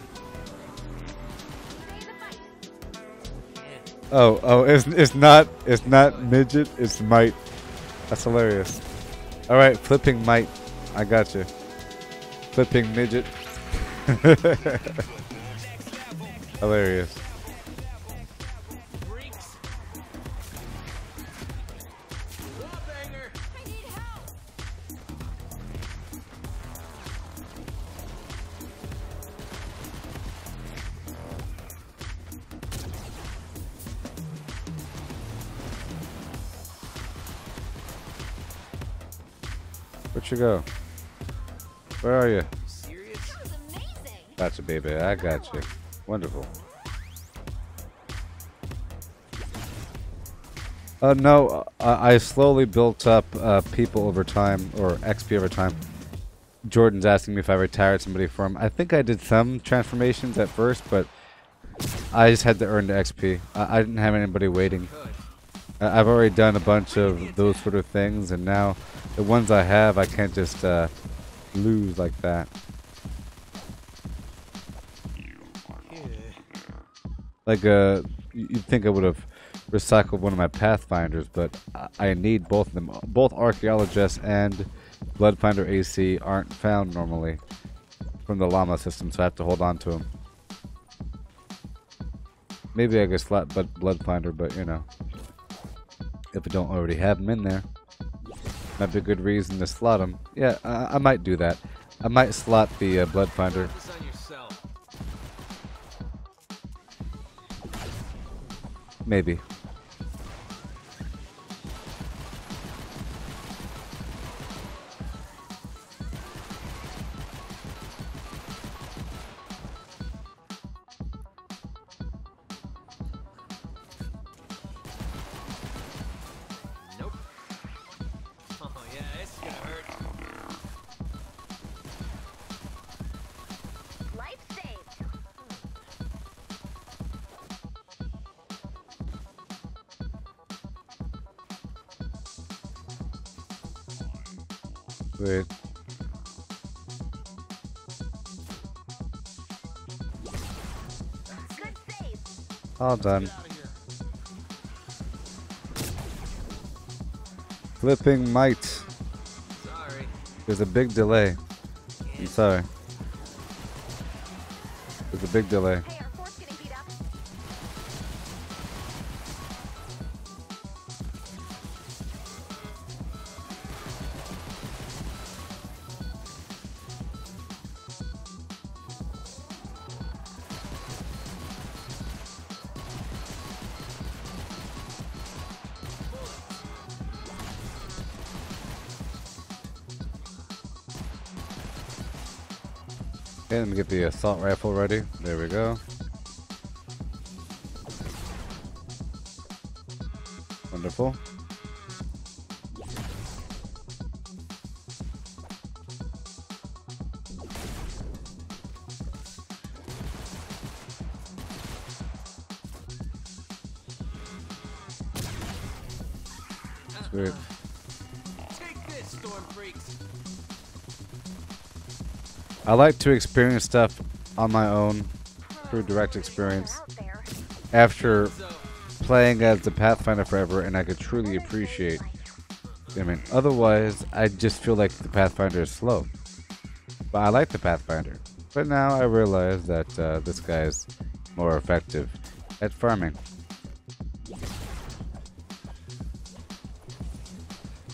Oh, it's not midget, it's might. That's hilarious. All right, flipping might. I got you. Flipping midget. Hilarious. Freaks. Banger. I need help. Where'd you go? Where are you? Serious? That was amazing. Gotcha, baby. I got you. Wonderful. No, I slowly built up people over time, or XP over time. Jordan's asking me if I retired somebody for him. I think I did some transformations at first, but I just had to earn the XP. I didn't have anybody waiting. I've already done a bunch of those sort of things, and now the ones I have, I can't just lose like that. Like, you'd think I would have recycled one of my Pathfinders, but I need both of them. Both Archaeologist and Bloodfinder AC aren't found normally from the llama system, so I have to hold on to them. Maybe I could slot Bloodfinder, but you know, if I don't already have them in there, might be a good reason to slot them. Yeah, I might do that. I might slot the Bloodfinder. Focus on yourself. Maybe. Nope. Oh yeah, this is gonna hurt. Life saved. Wait. Good save. All done. Get out of here. Flipping might. Sorry. There's a big delay. I'm sorry. There's a big delay. Hey, our fort's getting beat up. Okay, let me get the assault rifle ready. There we go. Wonderful. Sweet. Take this, storm freaks. I like to experience stuff on my own through direct experience Out there. after So, playing as the Pathfinder forever, and I could truly appreciate. I mean, otherwise, I just feel like the Pathfinder is slow. But I like the Pathfinder. But now I realize that this guy is more effective at farming.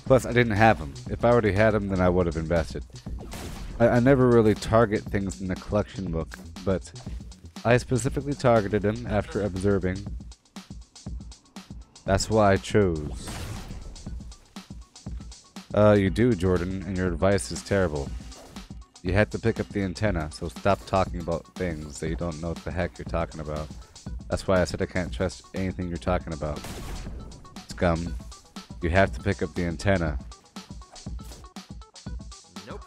Plus, I didn't have him. If I already had him, then I would have invested. I never really target things in the collection book, but I specifically targeted him after observing. That's why I chose. You do, Jordan, and your advice is terrible. You had to pick up the antenna, so stop talking about things that you don't know what the heck you're talking about. That's why I said I can't trust anything you're talking about. Scum. You have to pick up the antenna. nope.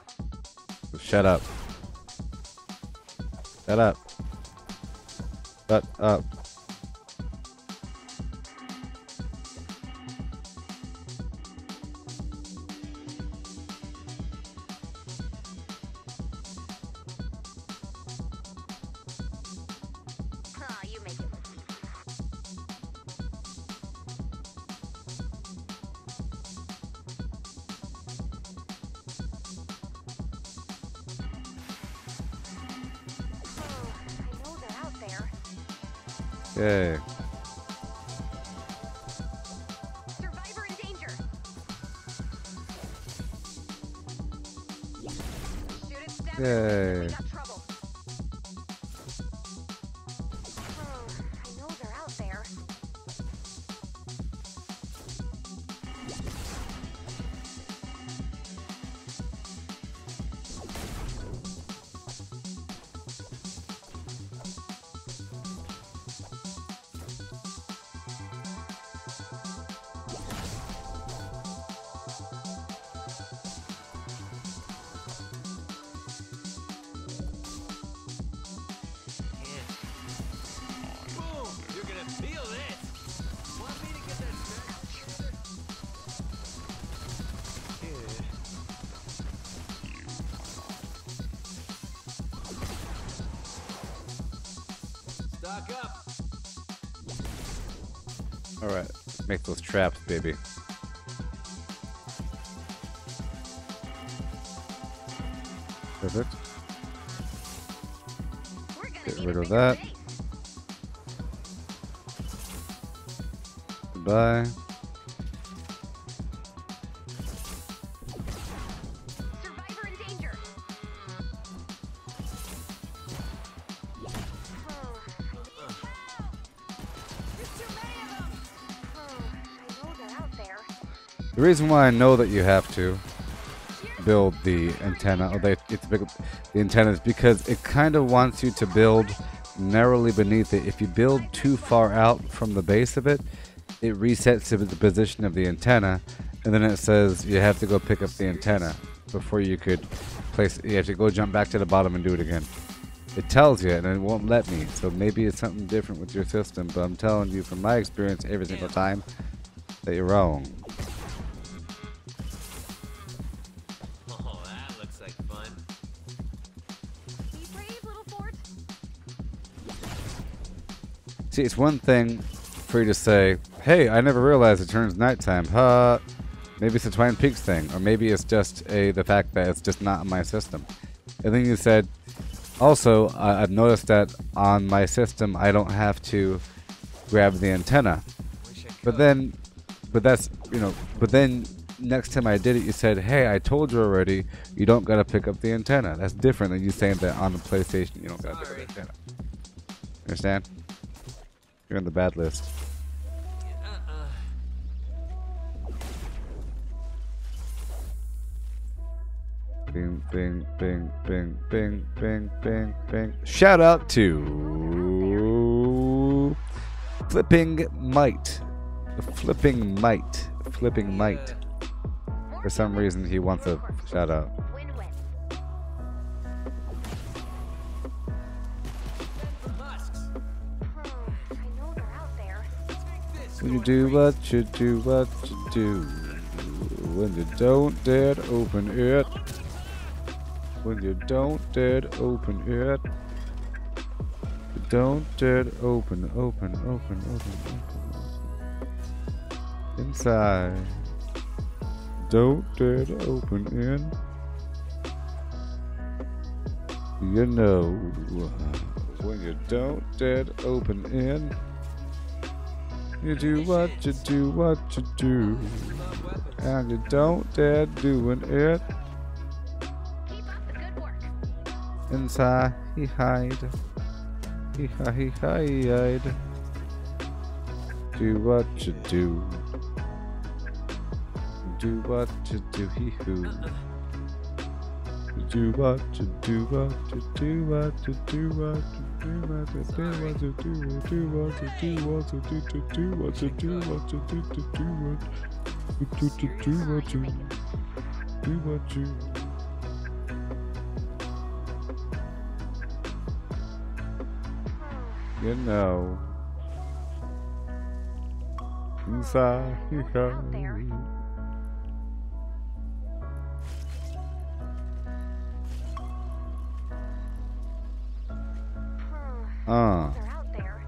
So shut up. Shut up. Shut up. Oh, you make it. Oh, I know they're out there. Yay. Survivor in danger. Shoot it, stab it. Yay. We got trouble. Oh, I know they're out there. Boom! You're gonna feel this. Want me to get that snack? Stock up. Alright, make those traps, baby. Perfect. We're gonna Get need rid a of bigger that. base. Goodbye. Survivor in danger. Oh, there's too many of them. Oh, I know they're out there. The reason why I know that you have to build the antenna, or the antenna, is because it kind of wants you to build narrowly beneath it. If you build too far out from the base of it, it resets to the position of the antenna, and then it says you have to go pick up the antenna before you could place it. You have to go jump back to the bottom and do it again. It tells you, and it won't let me. So maybe it's something different with your system, but I'm telling you from my experience every single time that you're wrong. Oh, that looks like fun. Be brave, little fort. See, it's one thing for you to say, hey, I never realized it turns nighttime. Huh? Maybe it's a Twin Peaks thing, or maybe it's just the fact that it's just not in my system. And then you said, also, I've noticed that on my system I don't have to grab the antenna. Wish I could. But then next time I did it, you said, hey, I told you already, you don't gotta pick up the antenna. That's different than you saying that on the PlayStation you don't gotta pick up the antenna. Understand? You're on the bad list. Bing, bing, bing, bing, bing, bing, bing, bing. Shout out to Flipping Might. Flipping Might. Flipping Might. For some reason, he wants a shout out. Win-win. Husks. Oh, I know they're out there. Let's make this. When you do what you do, what you do. When you don't dare to open it. When you don't dare to open it. You don't dare to open. Inside. Don't dare to open in. You know. When you don't dare to open in. You do what you do, what you do. And you don't dare doing it. Keep up the good work. Inside, he hide. He hide. Do what you do. Do what you do, he who. Do what you do, what you do, what you do, what you do, what you do, what you do, do what you do, what you do, do what you do, what you do, do what you do, what you do, what you. you know. Inside here. They're out there.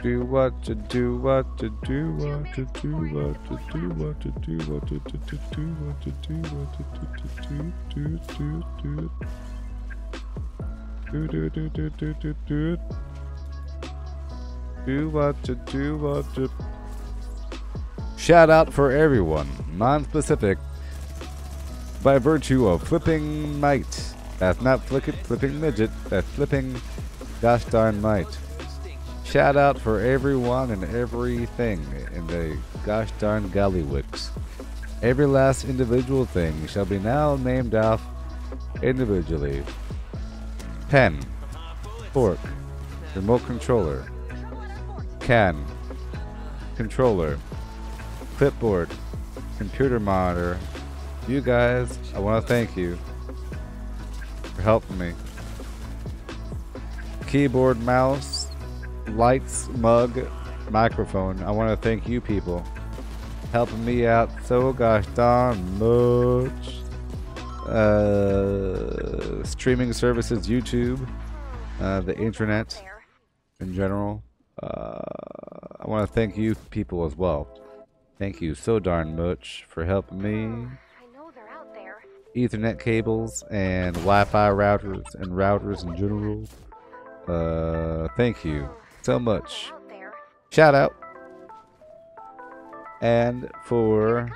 Do what to do, what to do, what to do, what to do, what to do, what to do, what to do, what to do. Do what to do, what to. Shout out for everyone, non-specific, by virtue of flipping might. That's not flipping midget, that's flipping gosh darn might. Shout out for everyone and everything in the gosh darn gallywicks. Every last individual thing shall be now named off individually. Pen, fork, remote controller, can, controller, clipboard, computer monitor. You guys, I want to thank you for helping me. Keyboard, mouse, lights, mug, microphone. I want to thank you people helping me out so gosh darn much. Streaming services, YouTube, the internet in general. I want to thank you people as well. Thank you so darn much for helping me. I know they're out there. Ethernet cables and Wi-Fi routers and routers in general. Thank you so much. Out there. Shout out. And for Comes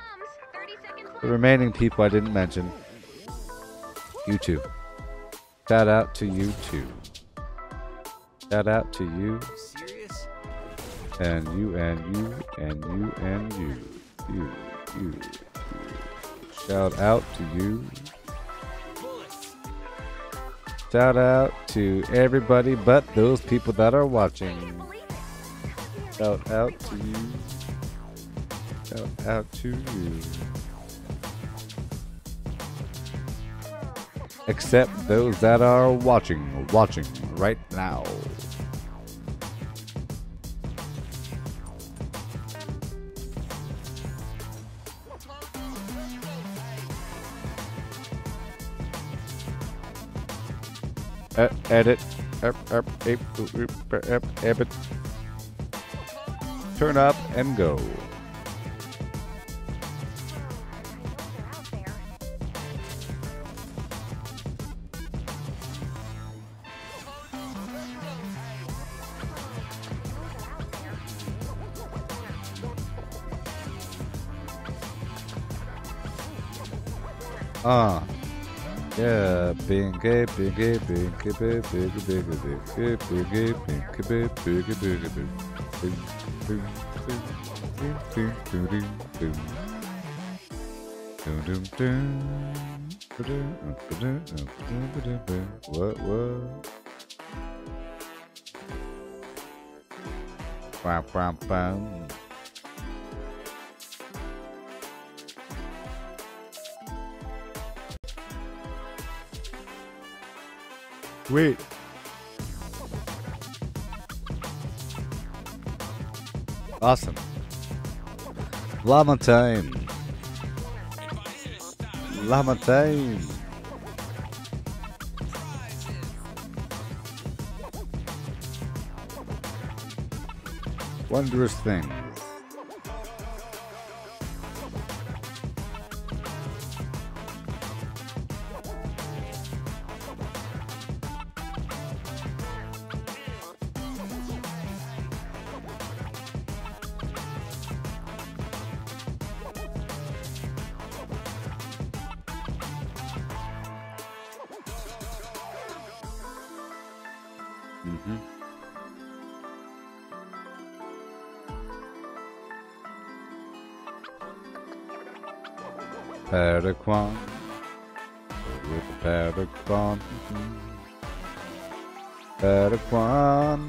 30 seconds the left. remaining people I didn't mention, you too. Shout out to you too. Shout out to you Serious? and you and you and you and you. You. Shout out to you. Bullets. Shout out to everybody but those people that are watching. Shout out to you. Shout out to you. Except those that are watching right now. Edit. Edit. Turn up and go. They're out there. Yeah, bingy, bingy, bingy, bingy, bingy, bingy, bingy, bingy, bingy, bingy, what? Wow. Wait. Awesome. Llama time. Llama time. Wondrous things. Padawan. With Padawan. Padawan.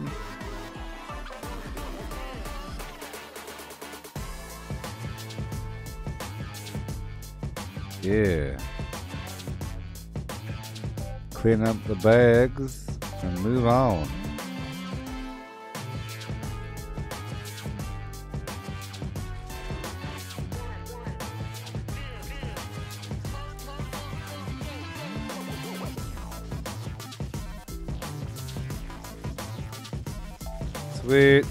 Yeah. Clean up the bags and move on. Sweet.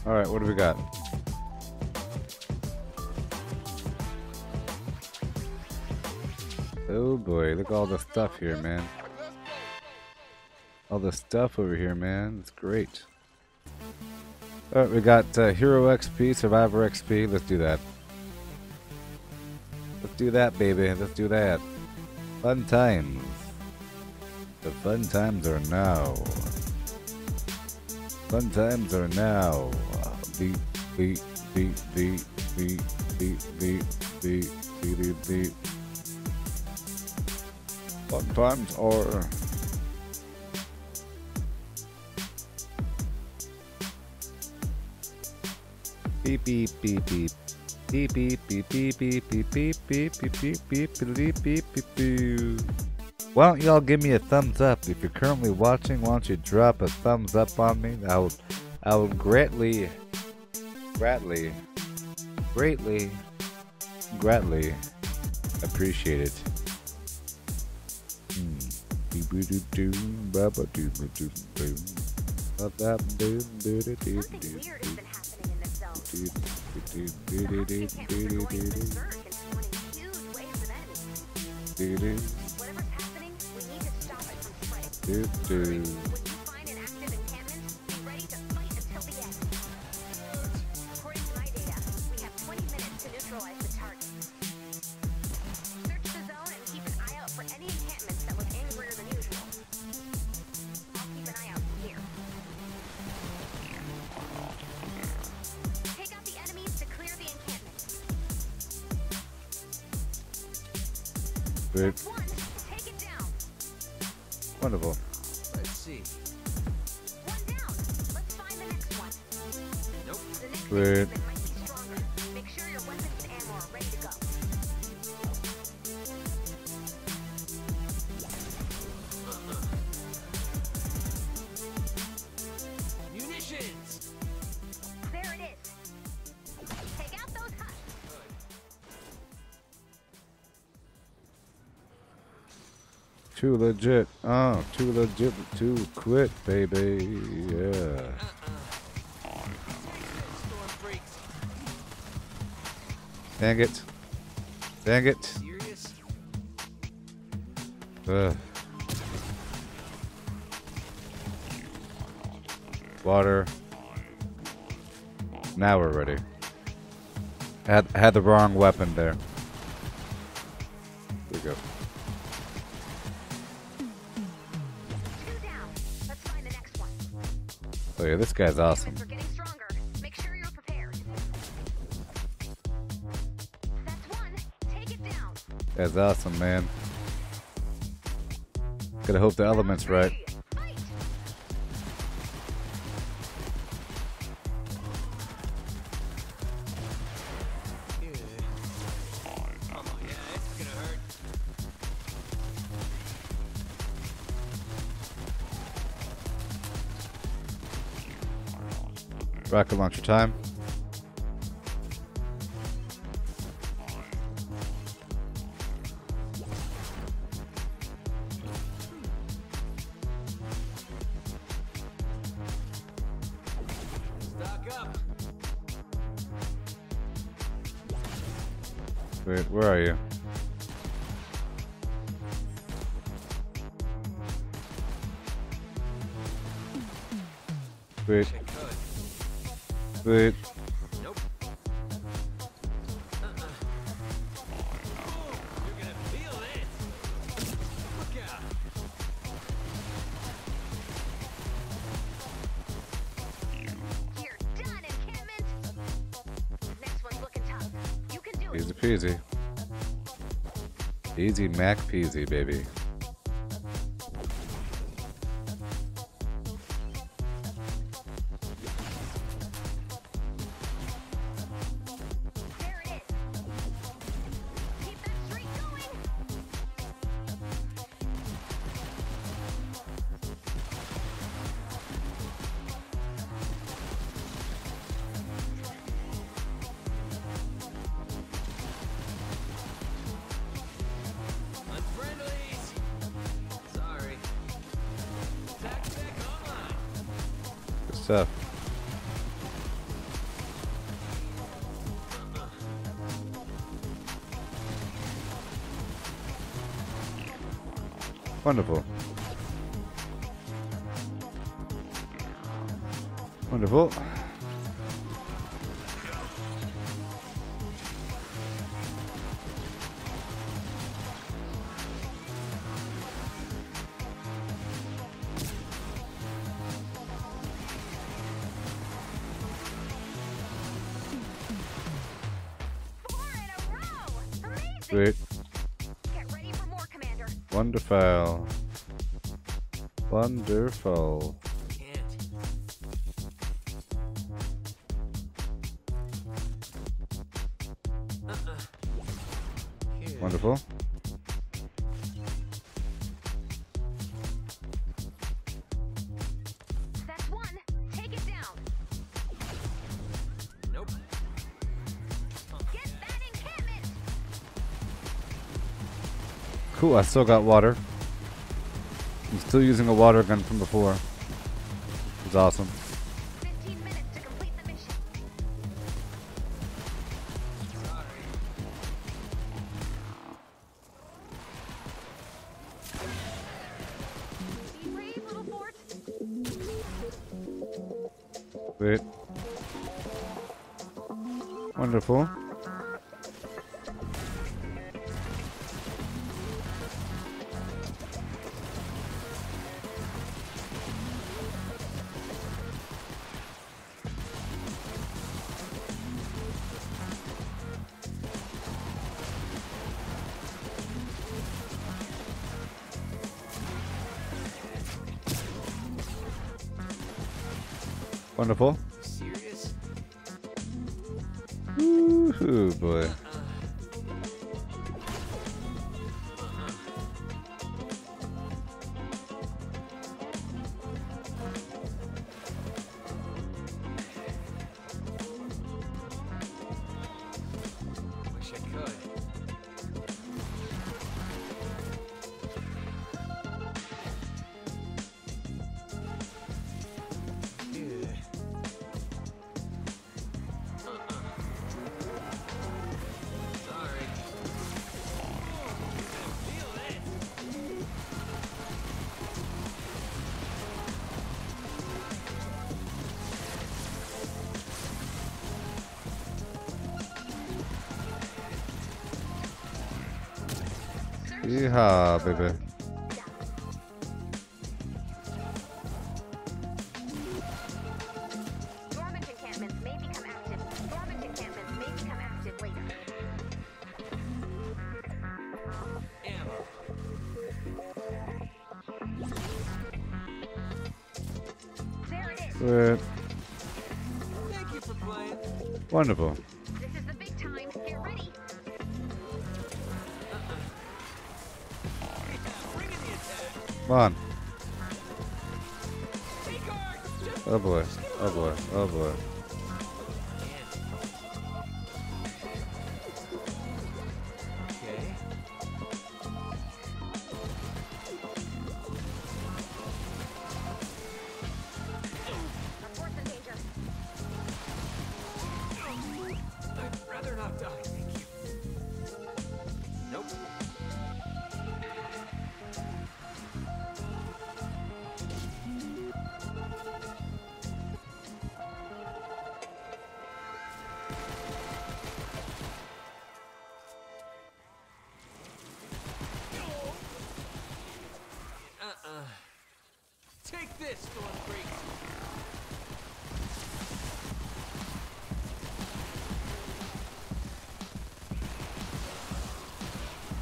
All right, what do we got? Oh boy, look at all the stuff here, man. All the stuff over here, man. It's great. All right, we got Hero XP, Survivor XP. Let's do that. Let's do that, baby. Let's do that. Fun times. The fun times are now. Fun times are now. Beat, beat, beat, beat, beat, beat, beat, beat, beat, beat. Fun times are. Beep, beep, beep, beep. Beep, beep, beep, beep, beep, beep, beep, beep, beep, beep, beep, beep, beep, beep, beep. Why don't y'all give me a thumbs up? If you're currently watching, why don't you drop a thumbs up on me? I would greatly appreciate it. Something weird has been happening in this zone. The Husky cameras are going berserk and spawning huge waves of enemies. Whatever's happening, we need to stop it from spreading. When you find an active encampment, be ready to fight until the end. According to my data, we have 20 minutes to neutralize the target. Search the zone and keep an eye out for any encampments that look angrier than usual. I'll keep an eye out from here. Take out the enemies to clear the encampment. Good. That's one. Take it down. Wonderful. Let's see. One down. Let's find the next one. Nope. The next Good. encampment might be stronger. Make sure your weapons and ammo are ready to go. Munitions! There it is. Take out those husks. Too legit. Oh, too legit to quit, baby. Yeah. Storm freaks. Dang it. Dang it. Serious? Ugh. Water. Now we're ready. Had the wrong weapon there. Here we go. Two down. Let's find the next one. Oh yeah, this guy's awesome. We're getting stronger. Make sure you're prepared. That's one. Take it down. That's awesome, man. Gotta hope the element's right. Three. Fight. Yeah, this is gonna hurt. Rocket launcher time. Stock up. Wait, where are you? Wait, Check good. wait. Nope. You're gonna feel it. Look out. You're done, encampment. Next one's looking tough. You can do it. Easy peasy. Easy Mac peasy, baby. stuff. Wonderful. Wonderful. Sweet. Get ready for more, Commander. Wonderful. Wonderful. Can't. Here. Wonderful. That's one. Take it down. Nope. Get that encampment. Cool, I still got water. I'm still using a water gun from before. It's awesome. 15 minutes to complete the mission. Sorry. Be brave, little fort. Sweet. Wonderful. Wonderful. Serious? Woohoo, boy. Wish I could. Yeah. Sorry. Feel it. Yeehaw, baby. Dormant encampments may become active. Dormant encampments may become active later. Ammo. There it is. Sweet. Thank you for playing. Wonderful. This is the big time. Get ready. Bring in the attack. Come on. Take guard. Just Oh boy. Oh boy. Oh boy. Okay. Our fort's in danger. I'd rather not die, thank you. Nope. Take this, Stormfreak.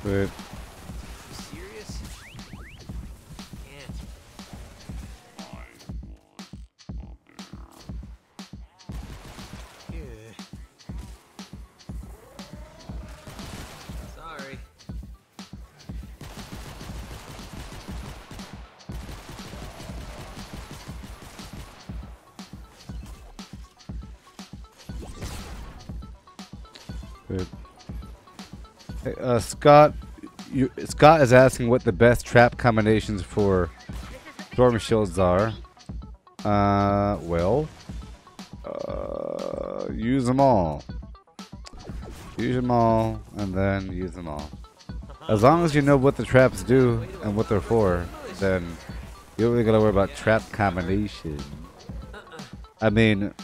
Sweet. Serious? Can't. Yeah. Sorry. Sweet. Hey, Scott. Scott is asking what the best trap combinations for storm shields are. Well, use them all. Use them all, and then use them all. As long as you know what the traps do and what they're for, then you don't really gotta worry about trap combination. I mean,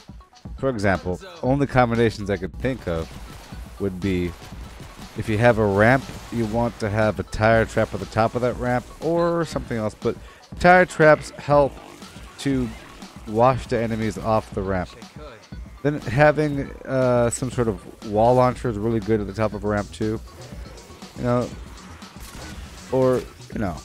for example, only combinations I could think of would be if you have a ramp, you want to have a tire trap at the top of that ramp or something else. But tire traps help to wash the enemies off the ramp. Then having some sort of wall launcher is really good at the top of a ramp too. You know, or, you know,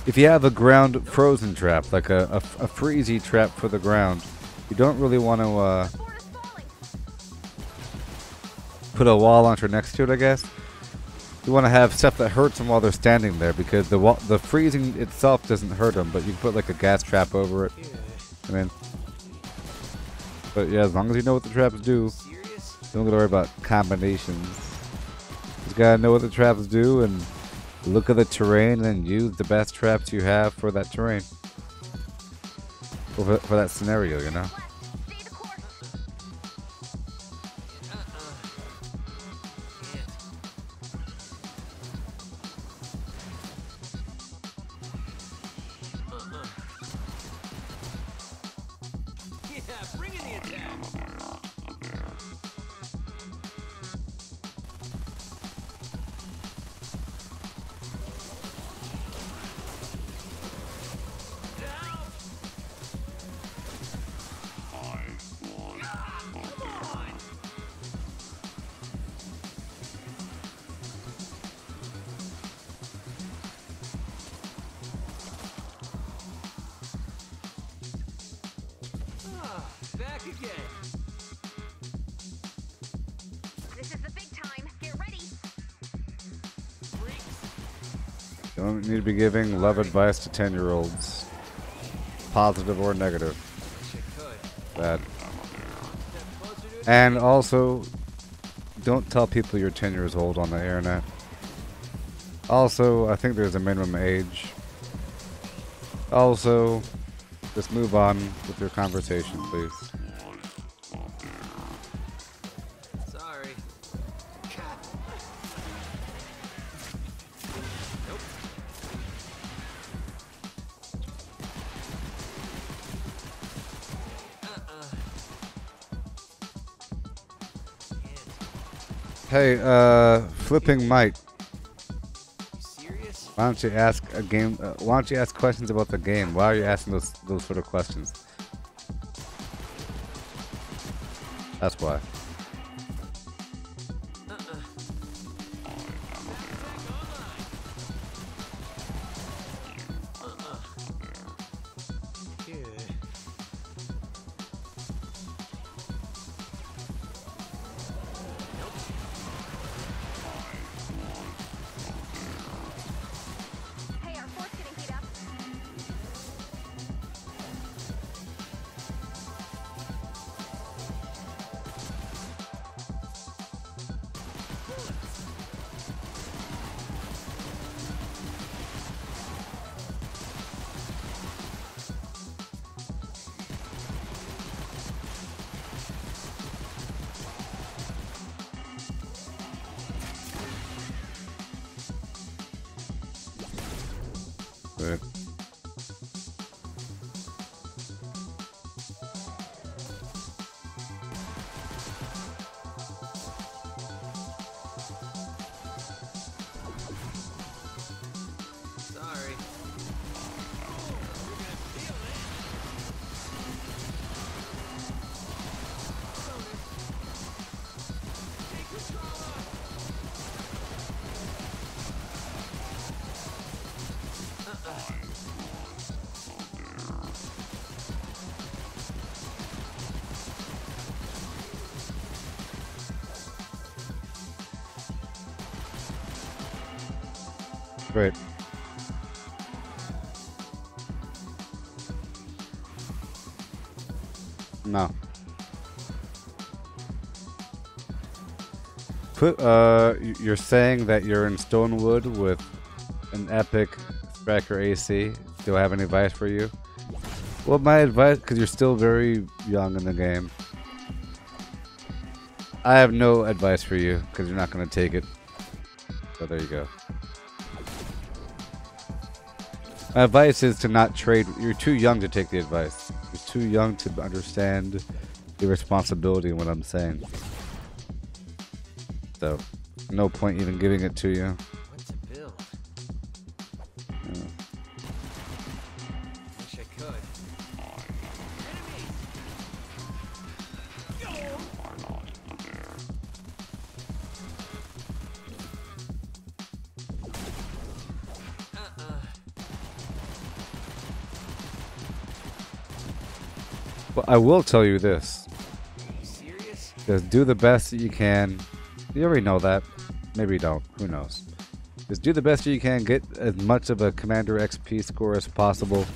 if you have a ground frozen trap, like a freezy trap for the ground, you don't really want to put a wall launcher next to it, I guess. You want to have stuff that hurts them while they're standing there, because the freezing itself doesn't hurt them, but you can put like a gas trap over it. I mean, but yeah, as long as you know what the traps do, you don't gotta worry about combinations. Just gotta know what the traps do and look at the terrain and use the best traps you have for that terrain. For that scenario, you know? Back again. This is the big time. Get ready. Don't need to be giving love advice to 10-year-olds. Positive or negative. Bad. And also, don't tell people you're 10 years old on the internet. Also, I think there's a minimum age. Also, just move on with your conversation, please. Sorry. Nope. Hey, Flipping Mike. You serious? Why don't you ask a game? Why don't you ask questions about the game? Why are you asking those sort of questions? That's why. Hey, our fort's getting heat up. Good. Sorry. Great. No. You're saying that you're in Stonewood with an epic Striker AC. Do I have any advice for you? Well, my advice, because you're still very young in the game, I have no advice for you because you're not going to take it. So there you go. My advice is to not trade. You're too young to take the advice. You're too young to understand the responsibility in what I'm saying. So, no point even giving it to you. What's a build? Yeah. Wish I could. But I will tell you this. You serious? Just do the best that you can. You already know that. Maybe you don't. Who knows? Just do the best you can. Get as much of a Commander XP score as possible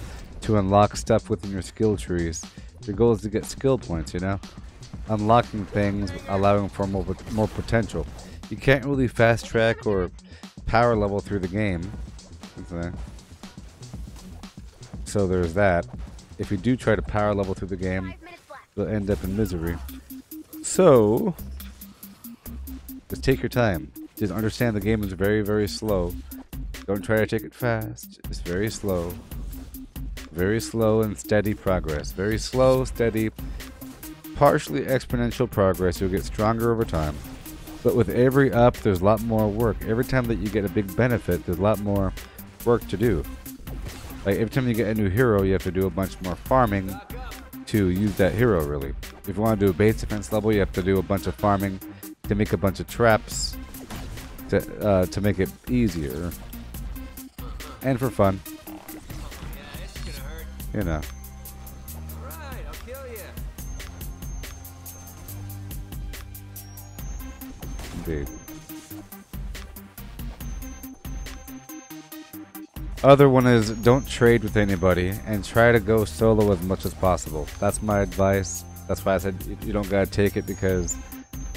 to unlock stuff within your skill trees. Your goal is to get skill points, you know? Unlocking things, allowing for more potential. You can't really fast track or power level through the game. Okay. So there's that. If you do try to power level through the game, you'll end up in misery. So, just take your time. Just understand the game is very, very slow. Don't try to take it fast. It's very slow. Very slow and steady progress. Very slow, steady, partially exponential progress. You'll get stronger over time. But with every up, there's a lot more work. Every time that you get a big benefit, there's a lot more work to do. Like every time you get a new hero, you have to do a bunch more farming to use that hero, really. If you want to do a base defense level, you have to do a bunch of farming to make a bunch of traps to make it easier. And for fun. Yeah, this is gonna hurt. You know. Alright, I'll kill you. Indeed. Other one is don't trade with anybody and try to go solo as much as possible. That's my advice. That's why I said you don't gotta take it because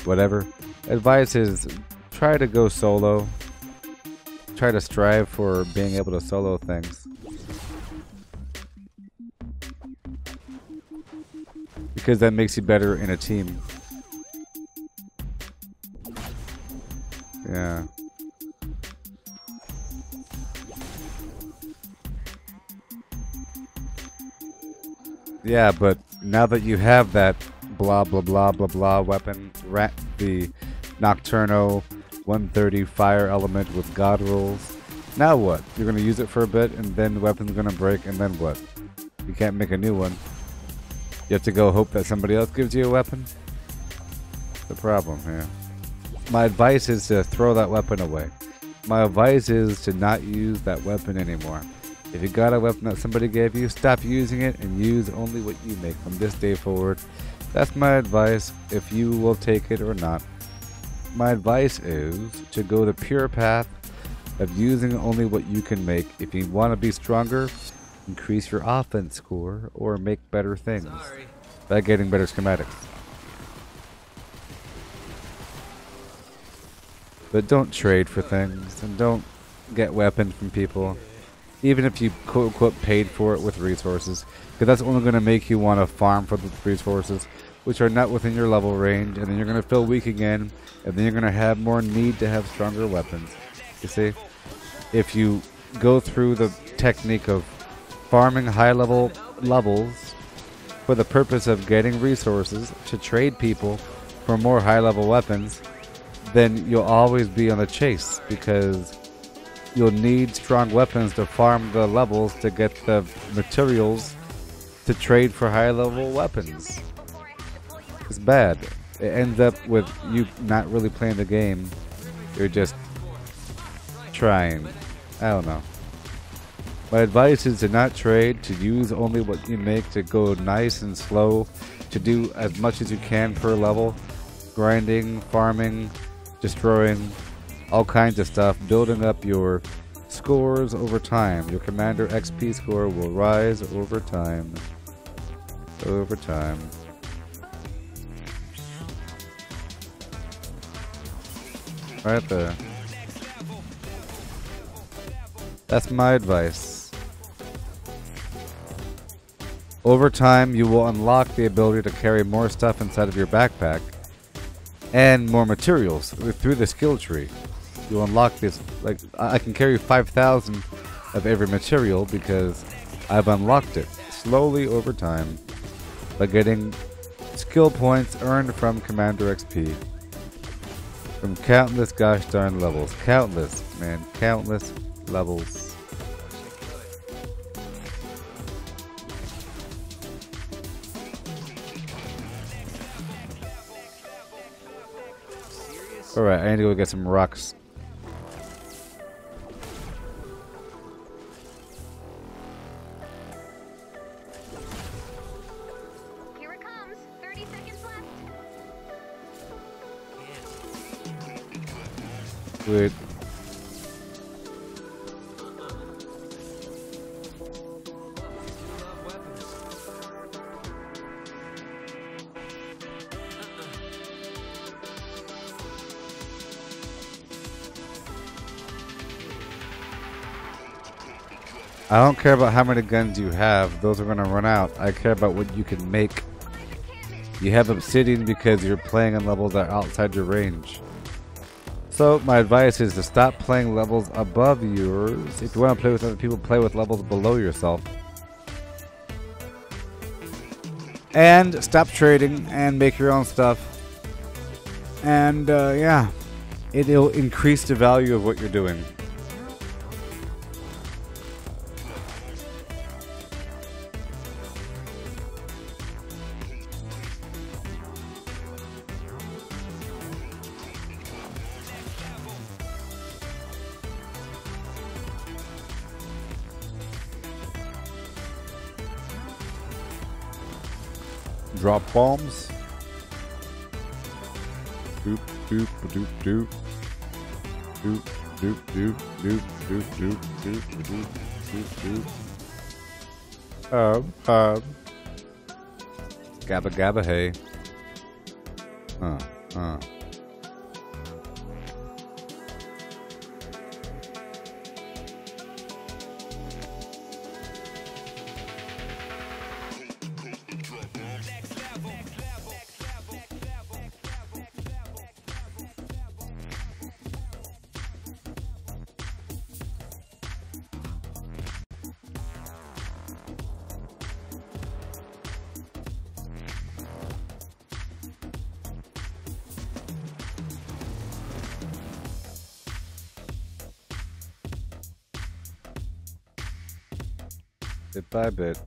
whatever. Advice is try to go solo. Try to strive for being able to solo things. Because that makes you better in a team. Yeah. Yeah, but now that you have that blah blah blah blah blah weapon, the Nocturno 130 fire element with god rolls, now what? You're gonna use it for a bit and then the weapon's gonna break and then what? You can't make a new one. You have to go hope that somebody else gives you a weapon? The problem here. My advice is to throw that weapon away. My advice is to not use that weapon anymore. If you got a weapon that somebody gave you, stop using it and use only what you make from this day forward. That's my advice, if you will take it or not. My advice is to go the pure path of using only what you can make. If you want to be stronger, increase your offense score or make better things by getting better schematics. But don't trade for things and don't get weapons from people. Even if you quote-unquote paid for it with resources, because that's only going to make you want to farm for the resources, which are not within your level range, and then you're going to feel weak again, and then you're going to have more need to have stronger weapons. You see? If you go through the technique of farming high-level levels for the purpose of getting resources to trade people for more high-level weapons, then you'll always be on the chase, because you'll need strong weapons to farm the levels to get the materials to trade for high-level weapons. It's bad. It ends up with you not really playing the game. You're just trying. I don't know. My advice is to not trade, to use only what you make, to go nice and slow, to do as much as you can per level. Grinding, farming, destroying, all kinds of stuff, building up your scores over time. Your Commander XP score will rise over time. Over time. Right there. That's my advice. Over time, you will unlock the ability to carry more stuff inside of your backpack and more materials through the skill tree. You'll unlock this, like, I can carry 5,000 of every material because I've unlocked it slowly over time by getting skill points earned from Commander XP. From countless gosh darn levels. Countless, man. Countless levels. Alright, I need to go get some rocks. Here it comes. 30 seconds left. Wait. I don't care about how many guns you have. Those are going to run out. I care about what you can make. You have obsidian because you're playing on levels that are outside your range. So my advice is to stop playing levels above yours. If you want to play with other people, play with levels below yourself. And stop trading and make your own stuff. And yeah, it'll increase the value of what you're doing. Drop bombs. Doop doop doop doop. Doop doop doop doop doop doop doop doop doop. Gabba gabba hey. Bit by bit.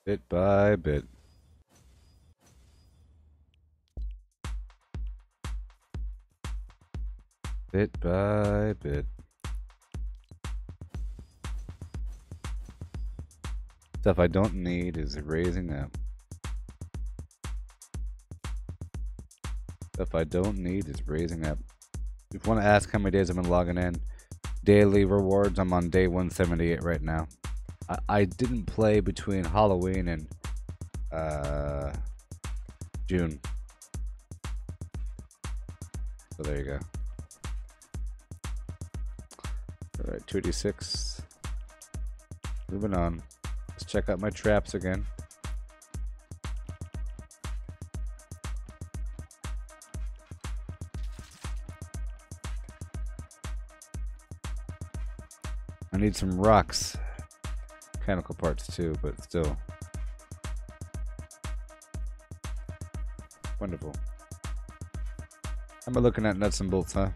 Bit by bit. Bit by bit. Stuff I don't need is raising up. Stuff I don't need is raising up. If you want to ask how many days I've been logging in, daily rewards, I'm on day 178 right now. I didn't play between Halloween and June. So there you go. Alright, 2d6. Moving on. Let's check out my traps again. I need some rocks. Mechanical parts too, but still. Wonderful. How am I looking at nuts and bolts, huh?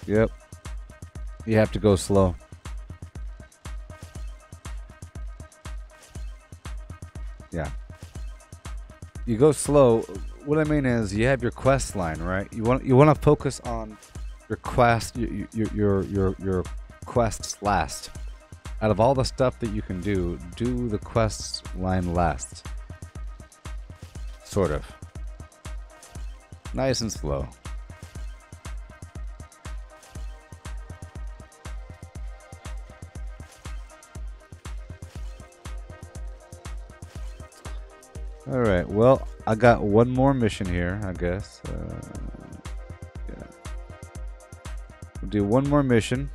Yep. You have to go slow. Yeah. You go slow. What I mean is you have your quest line, right? You want to focus on your quest, your quests last. Out of all the stuff that you can do the quests line last. Sort of. Nice and slow. Alright, well, I got one more mission here, I guess. Yeah. We'll do one more mission.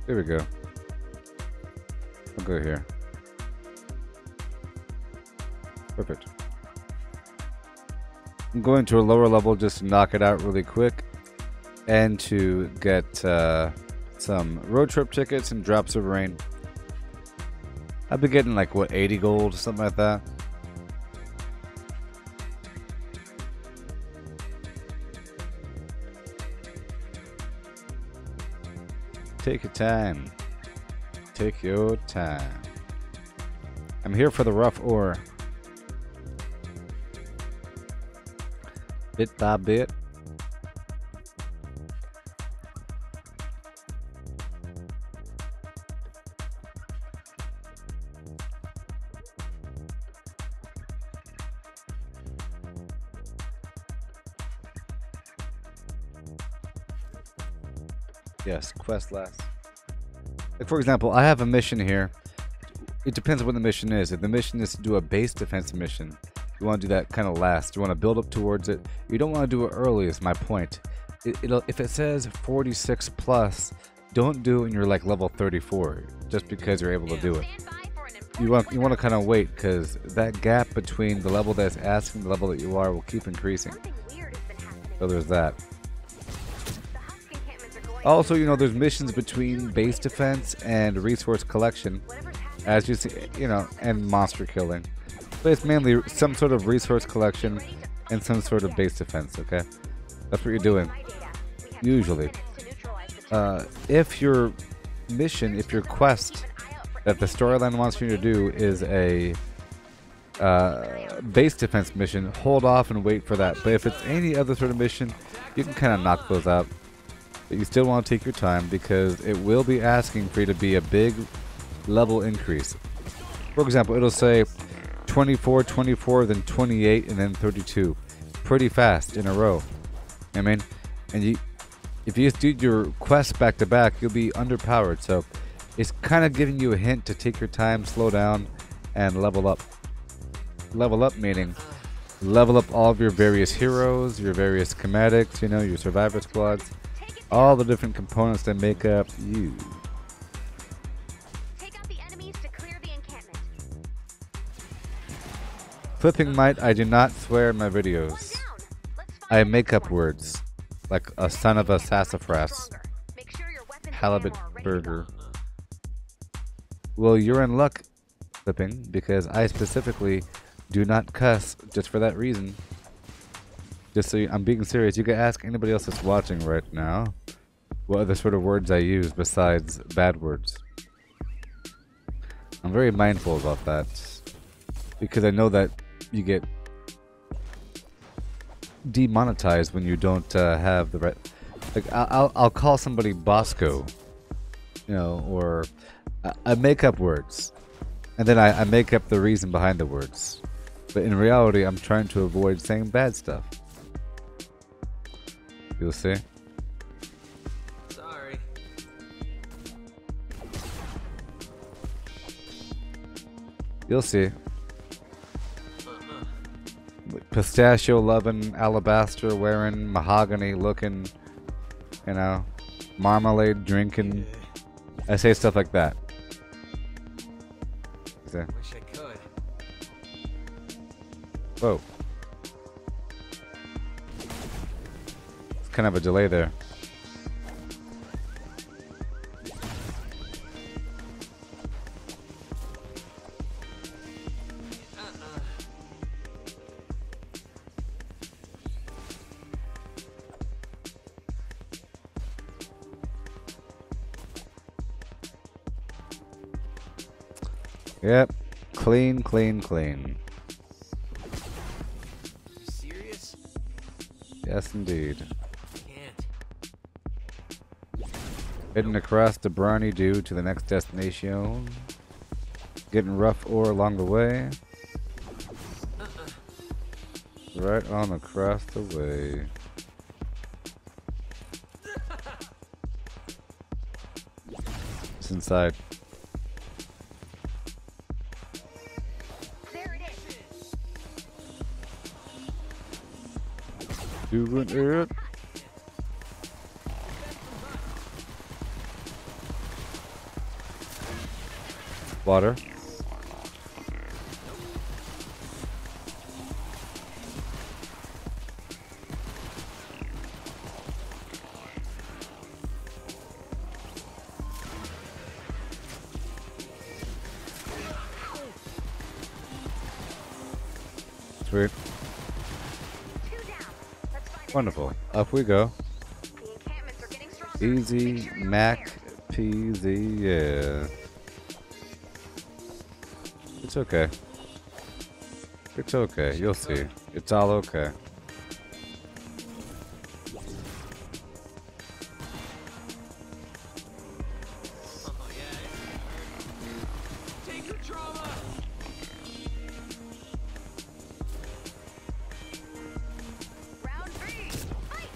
There we go. I'll go here. Perfect. I'm going to a lower level just to knock it out really quick and to get some road trip tickets and drops of rain. I've been getting like, what, 80 gold, something like that. Take your time. Take your time. I'm here for the rough ore. Bit by bit. Yes, quest last. Like for example, I have a mission here. It depends on what the mission is. If the mission is to do a base defense mission, you want to do that kind of last. You want to build up towards it. You don't want to do it early is my point. If it says 46 plus, don't do it when you're like level 34 just because you're able to do it. You want to kind of wait because that gap between the level that's asking and the level that you are will keep increasing. So there's that. Also, you know, there's missions between base defense and resource collection, as you see, you know, and monster killing. But it's mainly some sort of resource collection and some sort of base defense, okay? That's what you're doing, usually. If your mission, if your quest that the storyline wants you to do is a base defense mission, hold off and wait for that. But if it's any other sort of mission, you can kind of knock those out. But you still want to take your time because it will be asking for you to be a big level increase. For example, it'll say 24, 24, then 28, and then 32. Pretty fast in a row. I mean, and if you just do your quests back to back, you'll be underpowered. So it's kind of giving you a hint to take your time, slow down, and level up. Level up meaning level up all of your various heroes, your various schematics, you know, your survivor squads. All the different components that make up you. Take out the enemies to clear the encampment. Flipping might, I do not swear in my videos. I make up words, like a son of a sassafras, halibut burger. Well, you're in luck, Flipping, because I specifically do not cuss just for that reason. Just so I'm being serious. You can ask anybody else that's watching right now what other sort of words I use besides bad words. I'm very mindful about that because I know that you get demonetized when you don't have the right. Like I'll call somebody Bosco, you know, or I make up words, and then I make up the reason behind the words. But in reality, I'm trying to avoid saying bad stuff. You'll see. Sorry. You'll see. Pistachio loving, alabaster wearing, mahogany looking, you know, marmalade drinking. I say stuff like that. See? Wish I could. Whoa. Kind of a delay there. Yep. Clean, clean, clean. You serious? Yes, indeed. Can't. Heading across the briny dew to the next destination. Getting rough ore along the way. Right on across the way. It's inside. There it is. Doing it. Water. Sweet. 2 down. Let's find the Wonderful. next Up we go. one. The encampments are getting stronger. Easy Make sure you're Mac prepared. peasy, yeah. It's okay. It's okay. You'll see. It's all okay. Oh yeah. Take your trauma. Round 3. Fight.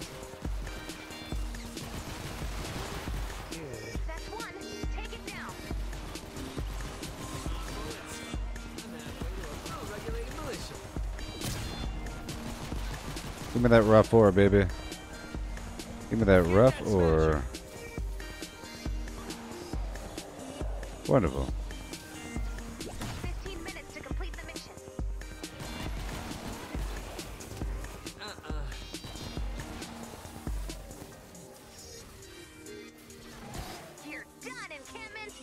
That's 1. Take it down. I'm halfway to a well-regulated militia. Give me that rough ore, baby. Give me that rough ore. Wonderful. 15 minutes to complete the mission. You're done, encampment.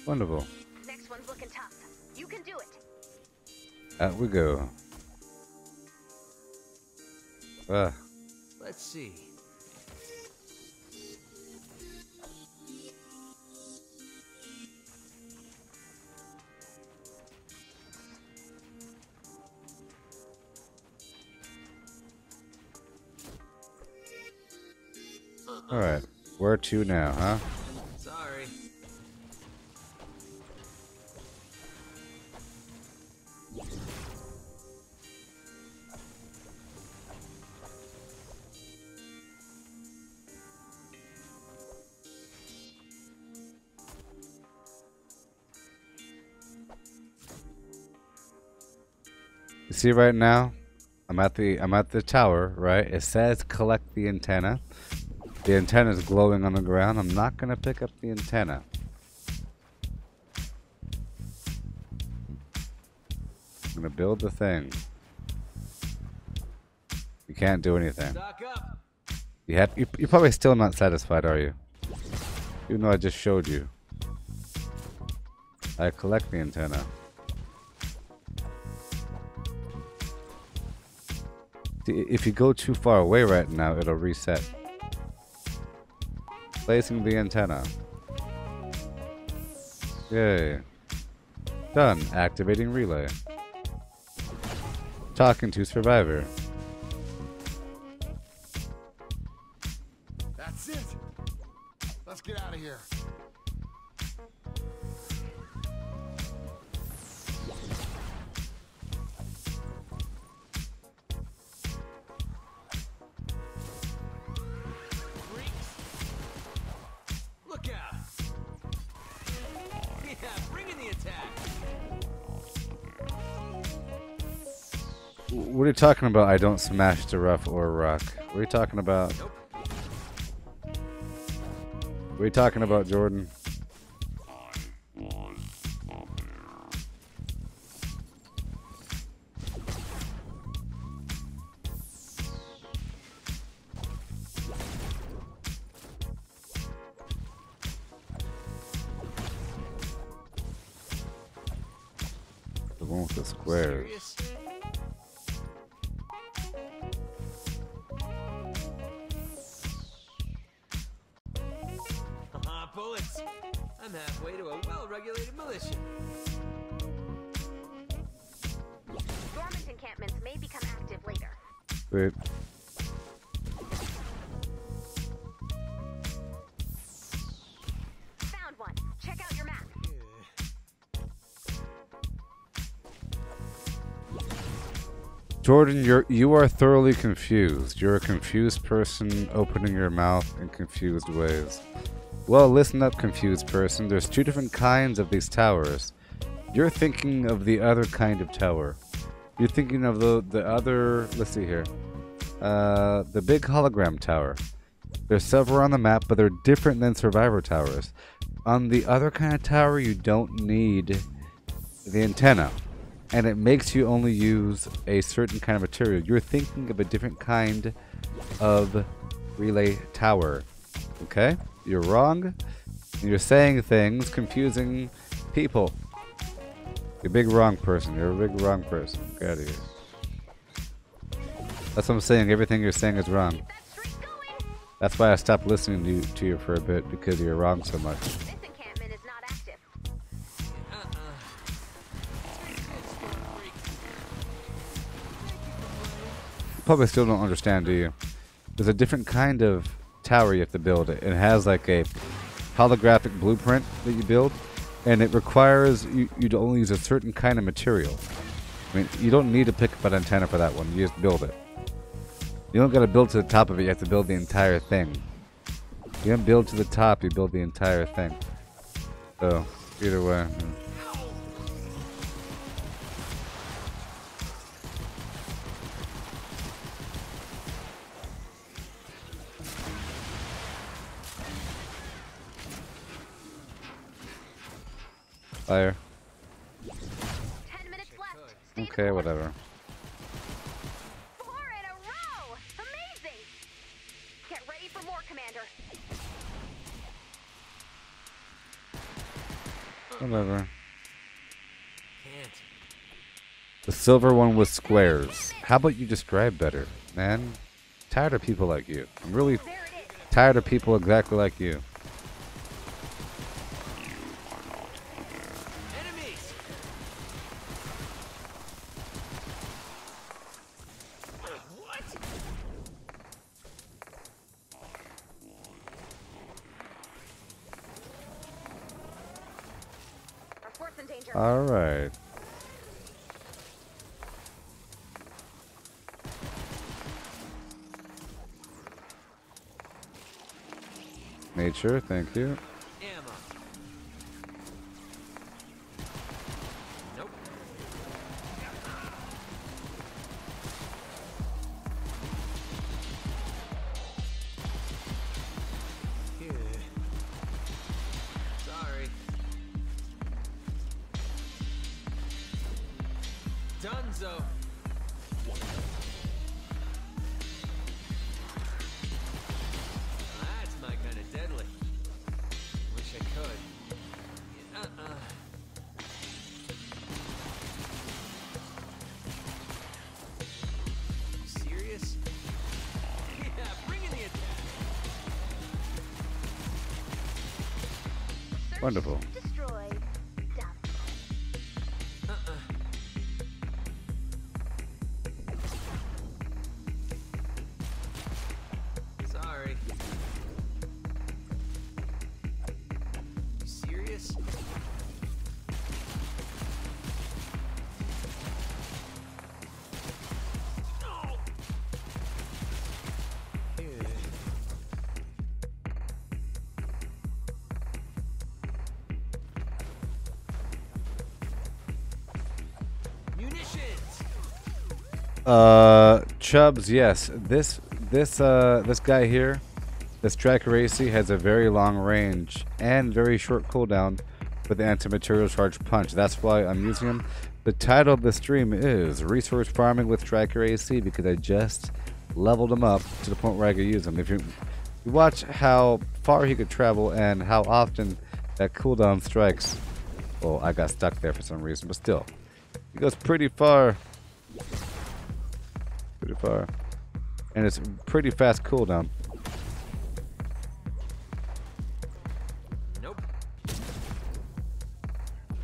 Wonderful. Next one's looking tough. You can do it. Out we go. Ah, Let's see. alright. Where to now, huh? Sorry. You see right now? I'm at the tower, right? It says collect the antenna. The antenna is glowing on the ground. I'm not gonna pick up the antenna. I'm gonna build the thing. You can't do anything. Stock up. You're probably still not satisfied, are you? Even though I just showed you. I collect the antenna. See, if you go too far away right now, it'll reset. Placing the antenna. Yay. Done. Activating relay. Talking to survivor. That's it. Let's get out of here. Look out. Yeah, bring in the attack. What are you talking about? I don't smash the rough or rock. What are you talking about? Nope. What are you talking about, Jordan? The one with the squares. Serious? Bullets. I'm halfway to a well-regulated militia. Wait. Found one. Check out your map. Jordan, you are thoroughly confused. You're a confused person opening your mouth in confused ways. Well, listen up, confused person. There's two different kinds of these towers. You're thinking of the other kind of tower. You're thinking of the other, let's see here. The big hologram tower. There's several on the map, but they're different than survivor towers. On the other kind of tower, you don't need the antenna. And it makes you only use a certain kind of material. You're thinking of a different kind of relay tower. Okay? You're wrong. You're saying things confusing people. You're a big wrong person. You're a big wrong person. Get out of here. That's what I'm saying. Everything you're saying is wrong. That streak going. That's why I stopped listening to you for a bit, because you're wrong so much. This encampment is not active. You probably still don't understand, do you? There's a different kind of tower you have to build. It has like a holographic blueprint that you build, and it requires you to only use a certain kind of material. I mean, you don't need to pick up an antenna for that one. You just build it. You don't gotta build to the top of it. You have to build the entire thing. You don't build to the top. You build the entire thing. So either way. Fire. 10 minutes left. Stay Okay, whatever. 4 in a row. Amazing. Get ready for more, Commander. Whatever. Can't. The silver one was squares. How about you describe better, man? Tired of people like you. I'm really There it is. tired of people exactly like you. Enemies! What? Our fort's in danger. All right. Nature, thank you. Ammo. Nope. Here. Sorry. Dunzo. That's my kind of deadly. Wish I could. You serious? Yeah, bring in the attack. Search Wonderful. Destroyed. Done. Sorry. You serious? No. Here. Munitions. Chubbs, yes. This guy here, this Tracker AC, has a very long range and very short cooldown with the anti-material charge punch. That's why I'm using him. The title of the stream is Resource Farming with Tracker AC, because I just leveled him up to the point where I could use him. If you watch how far he could travel and how often that cooldown strikes. Well, I got stuck there for some reason, but still. He goes pretty far. Pretty far. And it's pretty fast cooldown. Nope.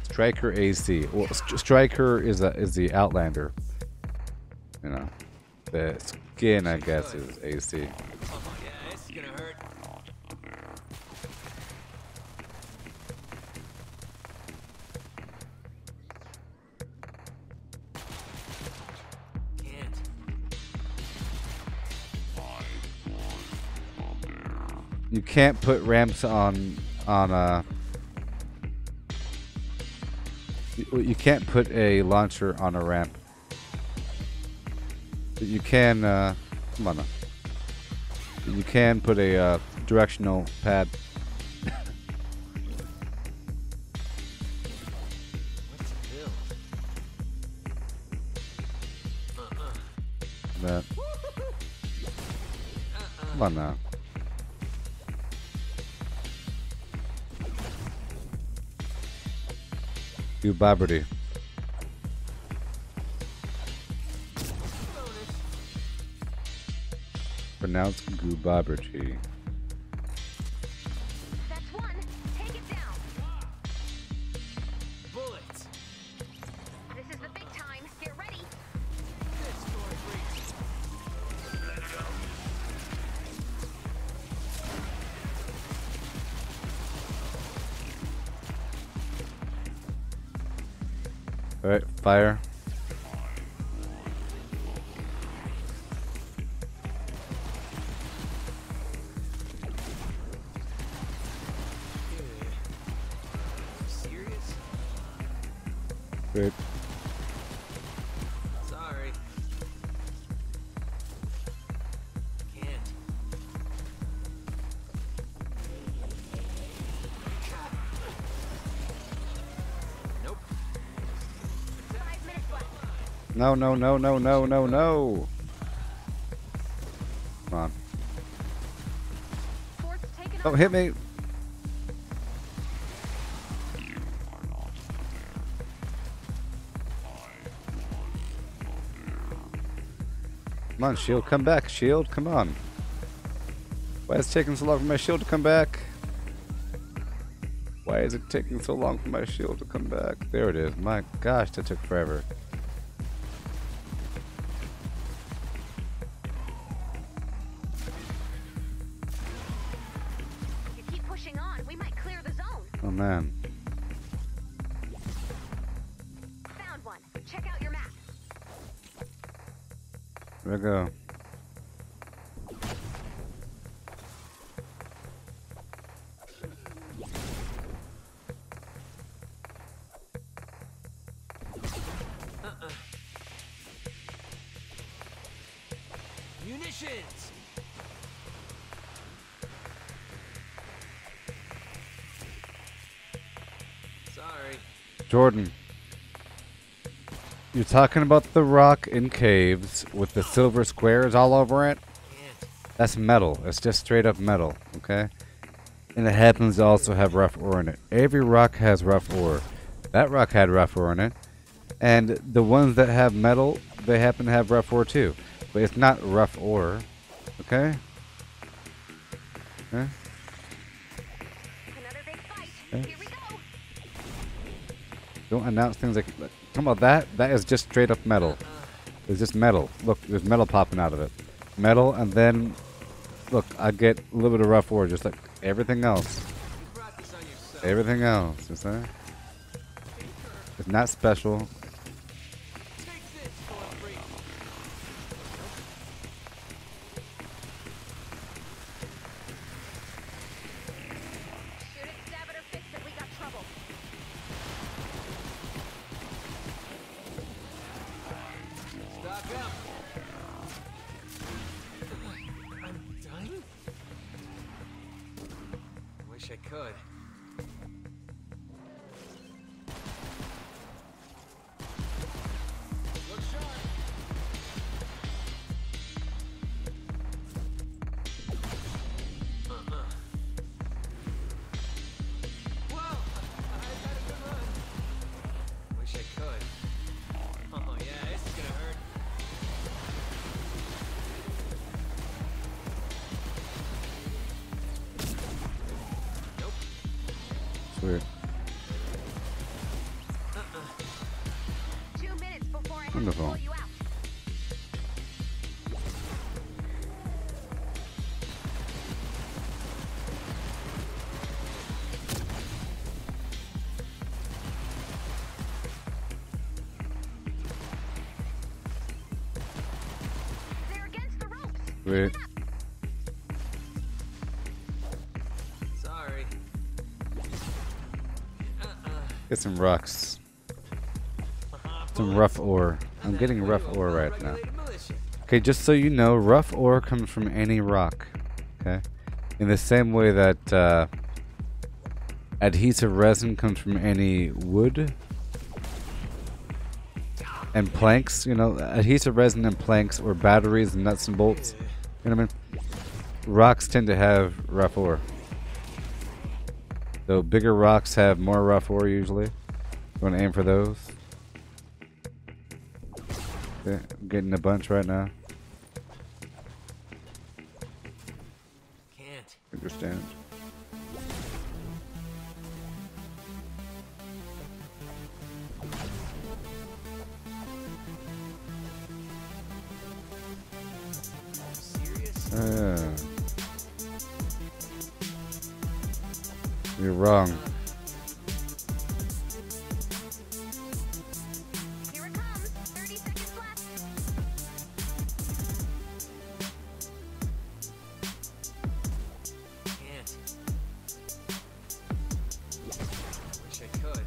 Striker AC. Well, Striker is the Outlander. You know. The skin, I guess, is AC. Oh yeah, this is gonna hurt. Can't. You can't put ramps on you can't put a launcher on a ramp. But you can come on now. You can put a directional pad. What's the bill? That. Come on now. Gooboberti. Pronounced Gooboberti. That's one. Take it down. Bullets. This is the big time. Get ready. This door breaks. Alright, fire. Serious? Great. Sorry. Can't. Nope. 5 minutes left. No, no, no, no, no, no, no. Come on. Fort's taken Don't off. hit me. Come on, shield, come back, shield, come on. Why is it taking so long for my shield to come back? Why is it taking so long for my shield to come back? There it is. My gosh, that took forever. If you keep pushing on, we might clear the zone. Oh man. Found one. Check out your map. Here we go. Munitions. Sorry. Jordan. You're talking about the rock in caves with the silver squares all over it? Can't. That's metal. It's just straight up metal, okay? And it happens to also have rough ore in it. Every rock has rough ore. That rock had rough ore in it. And the ones that have metal, they happen to have rough ore too. But it's not rough ore, okay? Okay? Another big fight. Okay. Here we go. Don't announce things like, come on, that is just straight up metal. It's just metal. Look, there's metal popping out of it. Metal, and then, look, I get a little bit of rough ore, just like everything else. You brought this on yourself. Everything else, you see? It's not special. Take this, door break. Shoot it, stab it, or fix it. We got trouble. Stock up. I'm dying? Wish I could. Look sharp. Whoa! I had a good run. Wish I could. Oh yeah, this is gonna hurt. Nope. Sweet. 2 minutes before I have to Wonderful. pull you out. Wait. Sorry. Get some rocks. Some rough ore. I'm getting rough ore right now. Okay, just so you know, rough ore comes from any rock. Okay? In the same way that adhesive resin comes from any wood. And planks, you know, adhesive resin and planks, or batteries and nuts and bolts. You know what I mean? Rocks tend to have rough ore. So bigger rocks have more rough ore usually. You want to aim for those. Okay, I'm getting a bunch right now. Can't. Understand. Serious? You're wrong. Here it comes. 30 seconds left. Can't. Wish I could.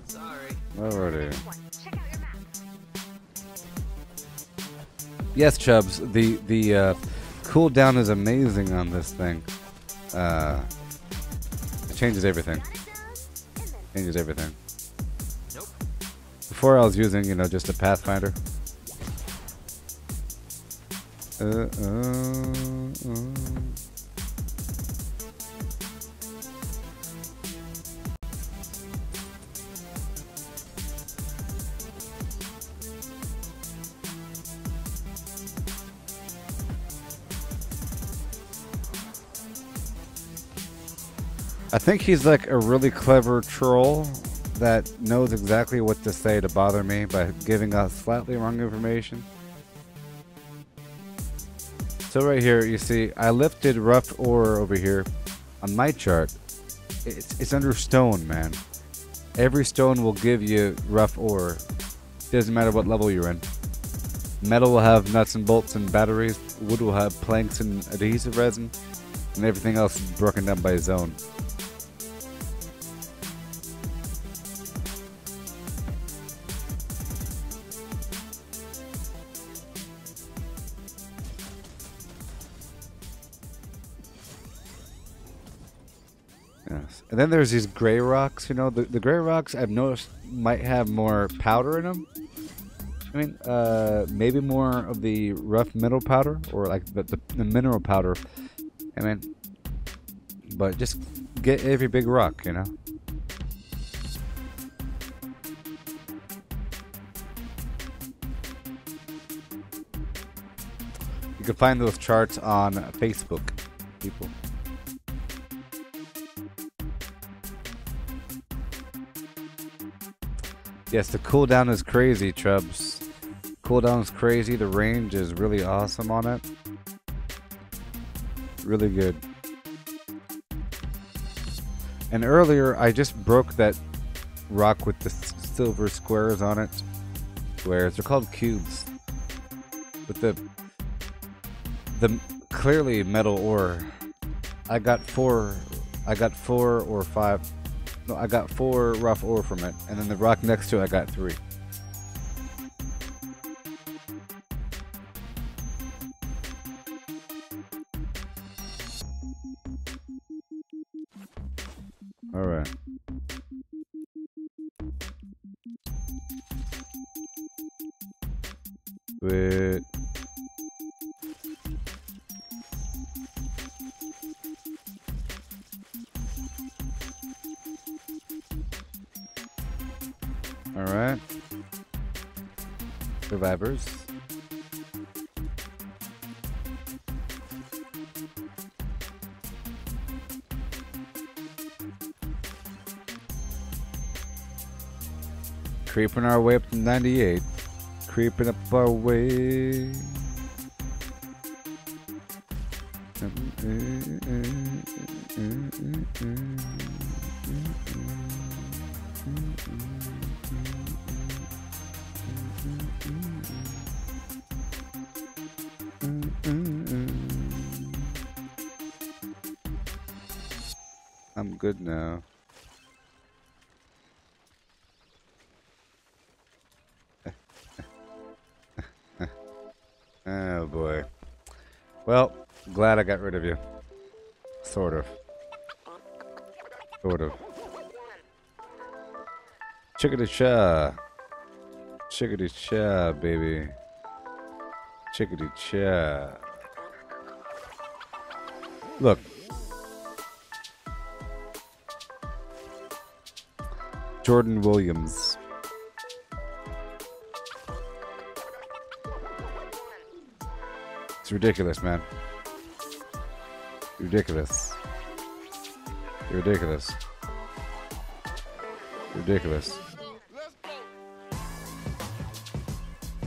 Sorry. Alrighty. One. Check out your map. Yes, Chubbs. The cooldown is amazing on this thing. It changes everything. Got it down, and then Changes everything. Nope. Before I was using, you know, just a Pathfinder. I think he's like a really clever troll that knows exactly what to say to bother me by giving us slightly wrong information. So right here, you see, I lifted rough ore over here on my chart. It's under stone, man. Every stone will give you rough ore. Doesn't matter what level you're in. Metal will have nuts and bolts and batteries. Wood will have planks and adhesive resin. And everything else is broken down by zone. Yes. And then there's these gray rocks, you know, the gray rocks I've noticed might have more powder in them. I mean, maybe more of the rough metal powder, or like the mineral powder. I mean, but just get every big rock, you know. You can find those charts on Facebook, people. Yes, the cooldown is crazy, Trubs. Cooldown is crazy. The range is really awesome on it. Really good. And earlier, I just broke that rock with the silver squares on it. Squares. They're called cubes. With the clearly metal ore. I got four or five. No, I got 4 rough ore from it, and then the rock next to it I got 3. All right. Wait. Alright. Survivors. Creeping our way up to 98. Creeping up our way. I'm good now. Oh boy. Well, glad I got rid of you. Sort of. Sort of. Chickadee cha. Chickadee cha, baby. Chickadee cha. Look. Jordan Williams. It's ridiculous, man. Ridiculous. Ridiculous. Ridiculous.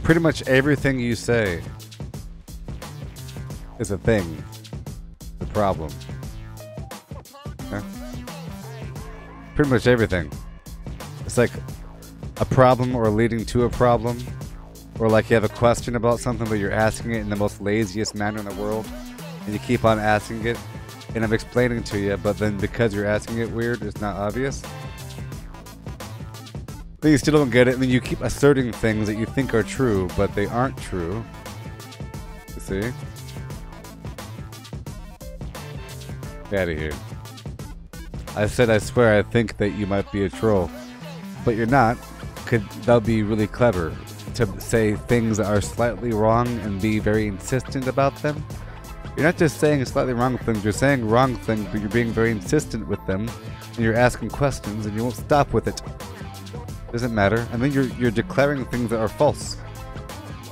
Pretty much everything you say is a thing. The problem. Okay? Pretty much everything. It's like a problem or leading to a problem. Or like you have a question about something but you're asking it in the most laziest manner in the world. And you keep on asking it. And I'm explaining to you, but then because you're asking it weird, it's not obvious. Then you still don't get it, and then you keep asserting things that you think are true, but they aren't true. You see? Get out of here. I said I swear I think that you might be a troll. But you're not. That would be really clever. To say things that are slightly wrong and be very insistent about them. You're not just saying slightly wrong things, you're saying wrong things, but you're being very insistent with them, and you're asking questions, and you won't stop with it. Doesn't matter. And then you're declaring things that are false.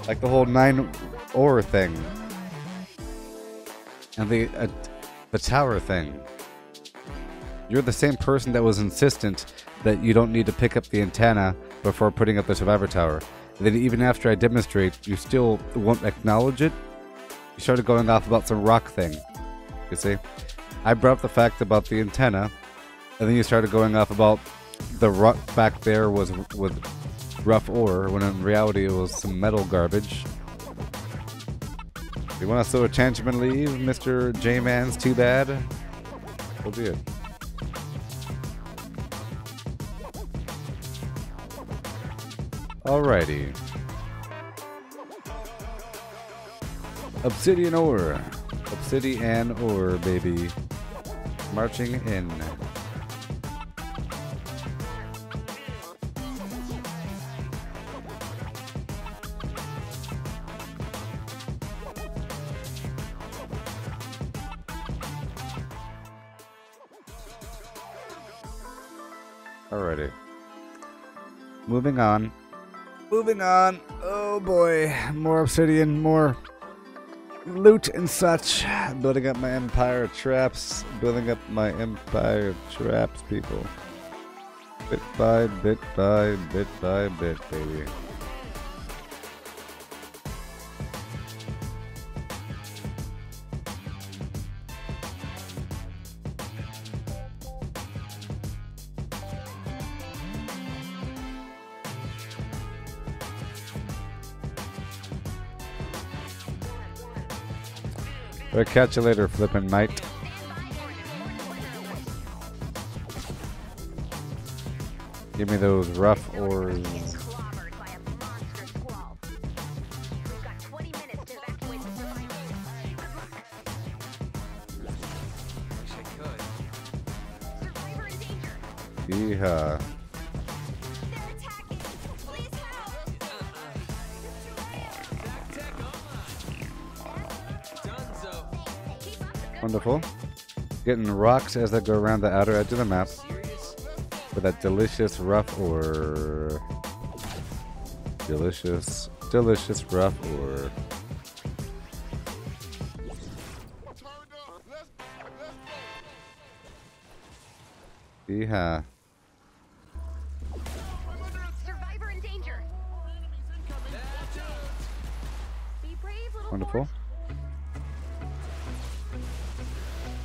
Like the whole 9-or thing. And the tower thing. You're the same person that was insistent that you don't need to pick up the antenna before putting up the survivor tower. And then even after I demonstrate, you still won't acknowledge it. You started going off about some rock thing. You see? I brought up the fact about the antenna, and then you started going off about the rock back there was rough ore, when in reality it was some metal garbage. You want to throw a tantrum and leave, Mr. J-Man's too bad? So be it. Alrighty. Obsidian ore. Obsidian ore, baby. Marching in. Alrighty. Moving on. Moving on. Oh boy. More obsidian, more loot and such. Building up my empire of traps. Building up my empire of traps, people. Bit by bit by bit by bit, baby. I'll catch you later, flippin' mate. Give me those rough ores. Clobbered by a monster squall. We've got 20 minutes to evacuate the survivors. Wish I could. Survivor in danger. Yeehaw. They're attacking. Please help. Tech online. Dunzo. Keep up the good Wonderful. Getting rocks as I go around the outer edge of the map Serious? for that delicious rough ore. Delicious, delicious rough ore. Yeehaw. Survivor in danger. Be brave, little Wonderful. horse.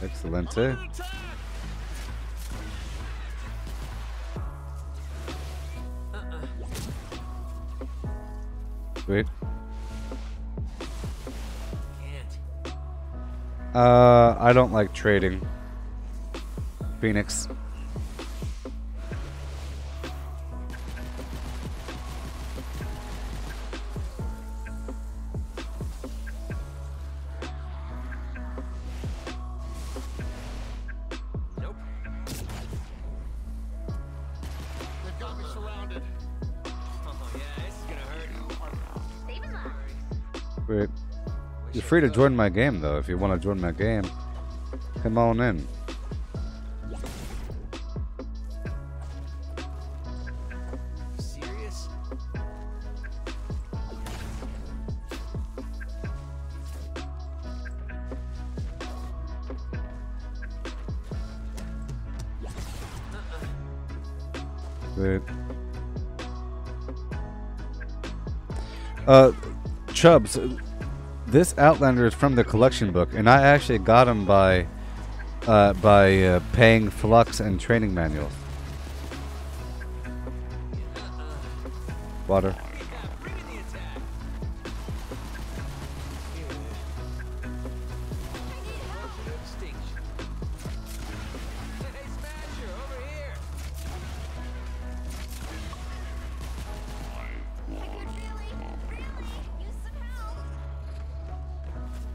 Excelente. Sweet. Can't. I don't like trading. Phoenix. Nope. They've got me surrounded. Oh yeah, this is gonna hurt. Saving lives. Sweet. Wish You're I free to could. join my game though. If you want to join my game, come on in. You serious? Sweet. Chubbs, this Outlander is from the collection book, and I actually got him by paying Flux and training manuals. Water. Yeah, bring in the attack. Welcome to extinction. Hey, Smasher, over here.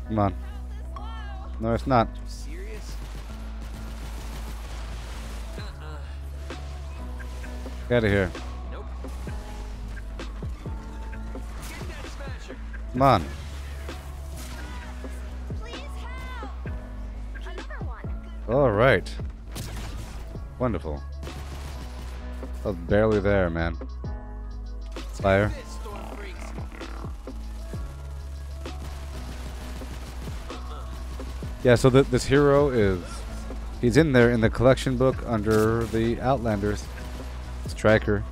Come on. No, it's not. You serious? Get out of here. Nope. Get that Smasher. Come on. Please help. Another one. All right. Wonderful. I was barely there, man. Fire. This storm freaks. Yeah, so this hero he's in there in the collection book under the Outlanders. Striker.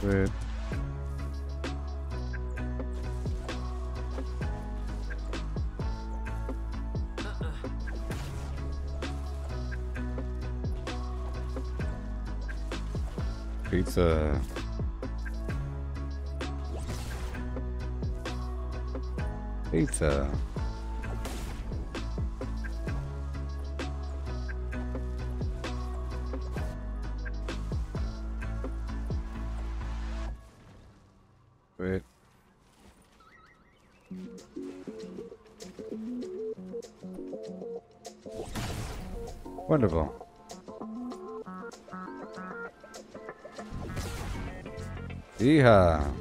Good. Pizza. Pizza. Wait. Wonderful. Yeehaw.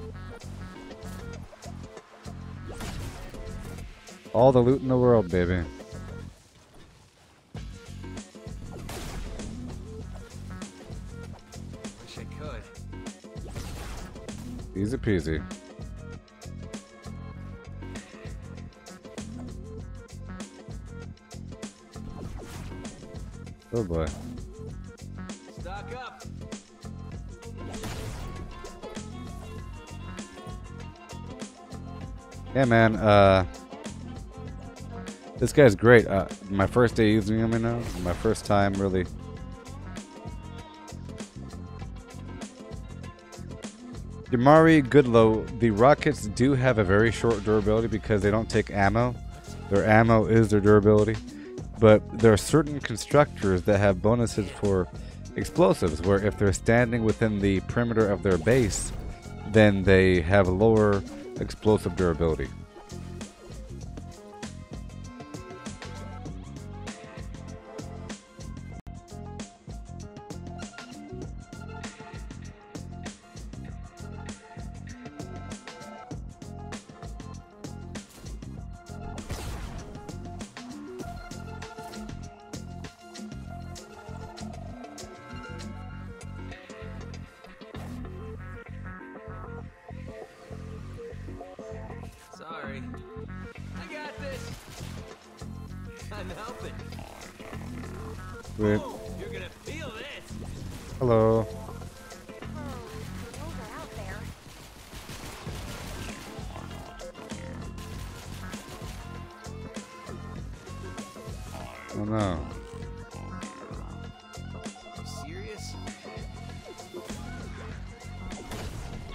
All the loot in the world, baby. Wish I could. Easy peasy. Oh boy. Stock up. Yeah, man. This guy's great. My first day using him, you know, my first time really. Damari Goodlow, the rockets do have a very short durability because they don't take ammo. Their ammo is their durability. But there are certain constructors that have bonuses for explosives, where if they're standing within the perimeter of their base, then they have lower explosive durability. Sorry. I got this. I'm helping. Wait. Oh, you're gonna feel this. Hello. Oh, those are out there. Oh no. You serious?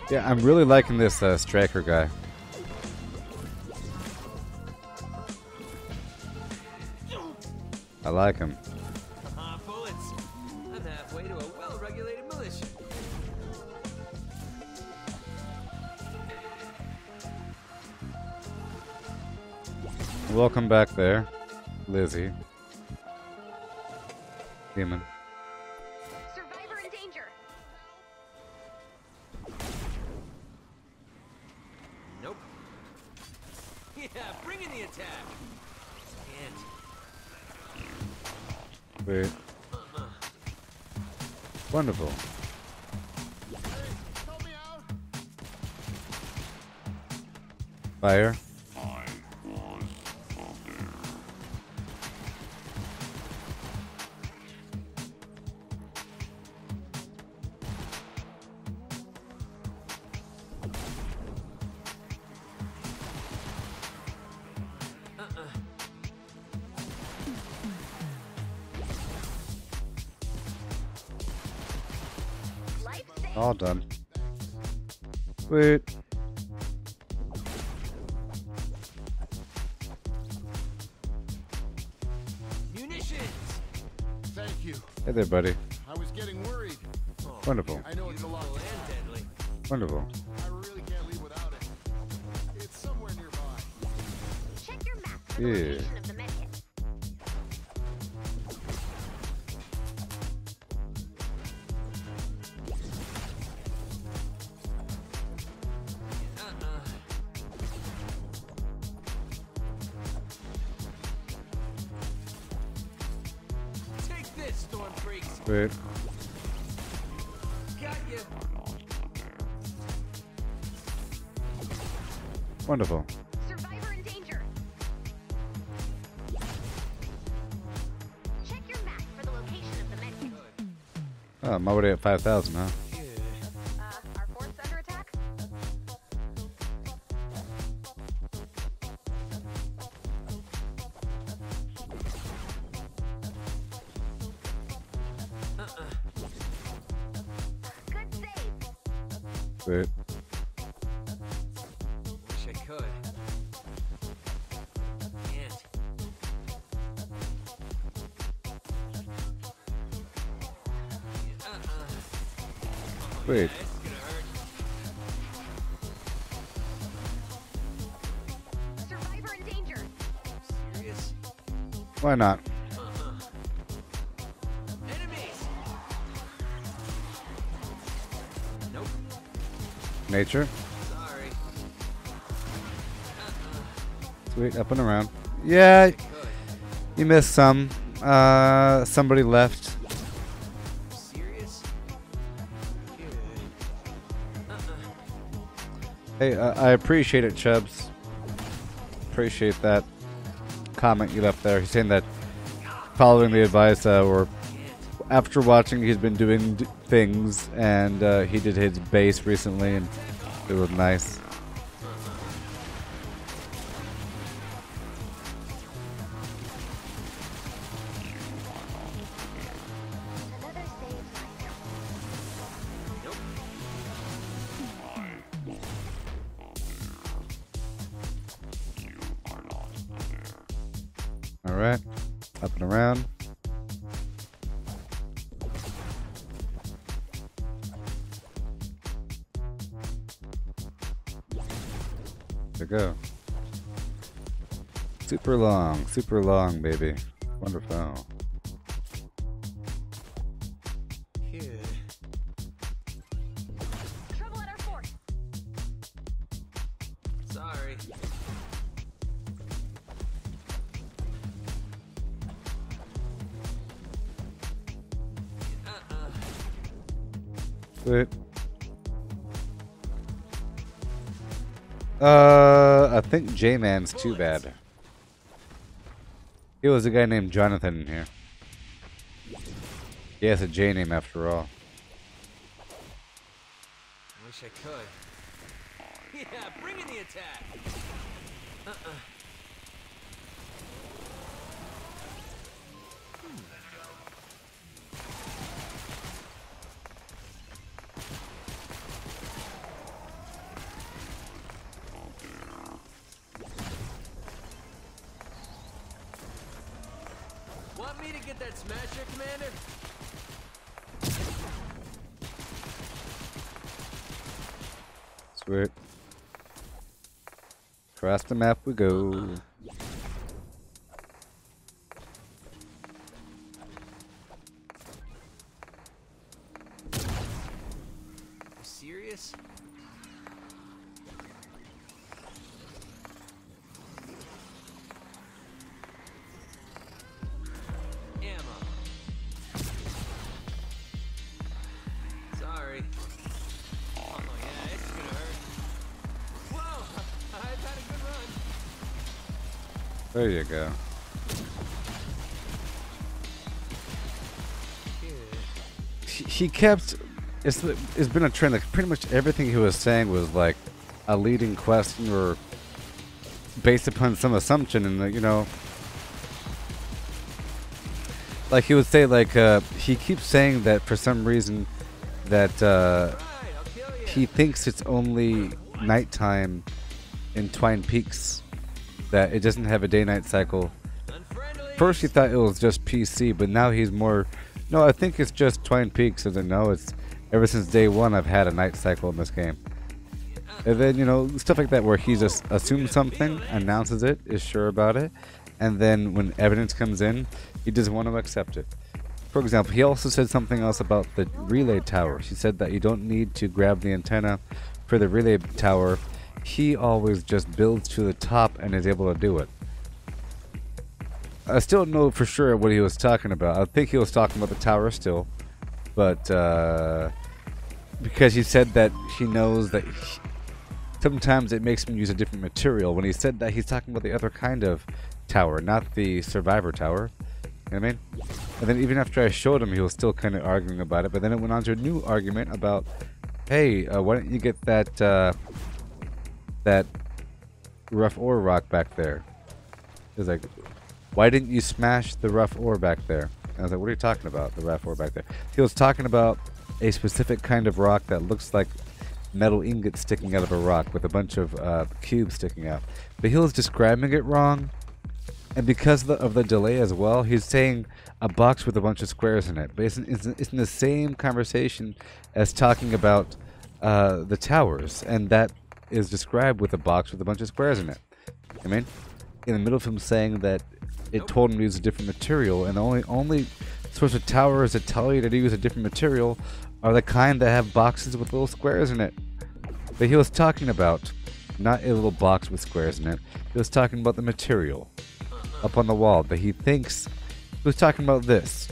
Yeah, I'm really liking this striker guy. I like him. Bullets. I'm halfway to a well-regulated militia. Welcome back there, Lizzie. Demon. Survivor in danger. Nope. Yeah, bring in the attack. Can't. Wait. Wonderful. Help me out. Fire. Life saved. All done. Sweet. Munitions. Thank you. Hey there, buddy. I was getting worried. Oh, Wonderful. I know it's a lot. beautiful and deadly. Wonderful. I really can't leave without it. It's somewhere nearby. Check your map for the Yeah. location of the medkit. Take this, storm freaks. Sweet. Got you. Wonderful. Survivor in danger. Check your map for the location of the medkit. Oh, I'm already at 5,000, huh? Our fort's under attack? Good save. Sweet. Wish I could. Can't. Sweet. This is gonna hurt. Survivor in danger. Serious? Why not? Enemies. Nope. Nature. Sorry. Sweet. Up and around. Yeah, Could. you missed some. Somebody left. Serious? Hey, I appreciate it, Chubbs. Appreciate that comment you left there. He's saying that following the advice, or after watching, he's been doing things, and he did his bass recently, and it was nice. Another save finder. Nope. All right, up and around. There you go. Super long, baby. Wonderful. Good. Trouble at our fort. Sorry. Sweet. I think J-Man's too bad. He was a guy named Jonathan in here. He has a J name after all. Wish I could. Yeah, bring in the attack. Want me to get that smasher, Commander? Sweet. Across the map we go. You serious? Ammo. Sorry. Oh yeah, this is gonna hurt. Whoa! I've had a good run. There you go. He kept. It's been a trend. Like pretty much everything he was saying was like a leading question or based upon some assumption, and you know, like he would say, like he keeps saying that for some reason that Right, I'll kill you. he thinks it's only nighttime in Twine Peaks, that it doesn't have a day-night cycle. Unfriendly. First he thought it was just PC, but now he's more, no, I think it's just Twine Peaks. And then no, it's ever since day one I've had a night cycle in this game. And then, you know, stuff like that where he just assumes something, announces it, is sure about it, and then when evidence comes in, he doesn't want to accept it. For example, he also said something else about the relay tower. He said that you don't need to grab the antenna for the relay tower. He always just builds to the top and is able to do it. I still don't know for sure what he was talking about. I think he was talking about the tower still, but because he said that he knows that sometimes it makes him use a different material. When he said that, he's talking about the other kind of tower, not the survivor tower. You know what I mean? And then even after I showed him, he was still kind of arguing about it. But then it went on to a new argument about, hey, why don't you get that that rough ore rock back there? He was like, why didn't you smash the rough ore back there? And I was like, what are you talking about, the rough ore back there? He was talking about a specific kind of rock that looks like metal ingots sticking out of a rock with a bunch of cubes sticking out. But he was describing it wrong. And because of the delay as well, he's saying a box with a bunch of squares in it. But it's in the same conversation as talking about the towers. And that is described with a box with a bunch of squares in it. I mean, in the middle of him saying that it told him to use a different material. And the only sorts of towers that tell you to use a different material are the kind that have boxes with little squares in it. But he was talking about not a little box with squares in it. He was talking about the material up on the wall that he thinks. He was talking about this.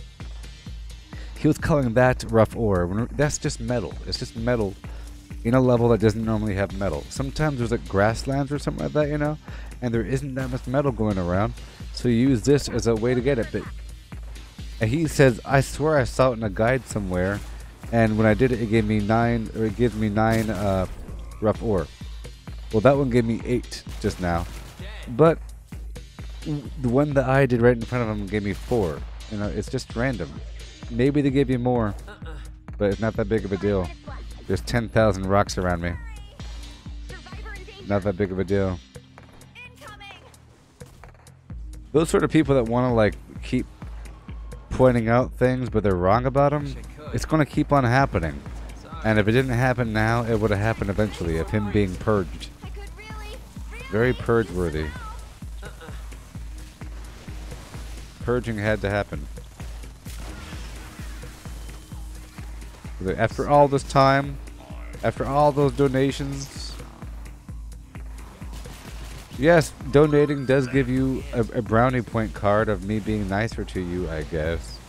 He was calling that rough ore. That's just metal. It's just metal in a level that doesn't normally have metal. Sometimes there's like grasslands or something like that, you know, and there isn't that much metal going around. So you use this as a way to get it. But and he says, I swear I saw it in a guide somewhere, and when I did it, it gave me 9, or it gives me 9 rough ore. Well, that one gave me 8 just now, but the one that I did right in front of him gave me 4. You know, it's just random. Maybe they gave you more, but it's not that big of a deal. There's 10,000 rocks around me. Survivor in danger. Not that big of a deal. Incoming. Those sort of people that want to like keep pointing out things, but they're wrong about them, it's going to keep on happening. And if it didn't happen now, it would have happened eventually, of him being purged. I could really Very purge-worthy. Purging had to happen. After all this time, after all those donations, yes, donating does give you a brownie point card of me being nicer to you, I guess.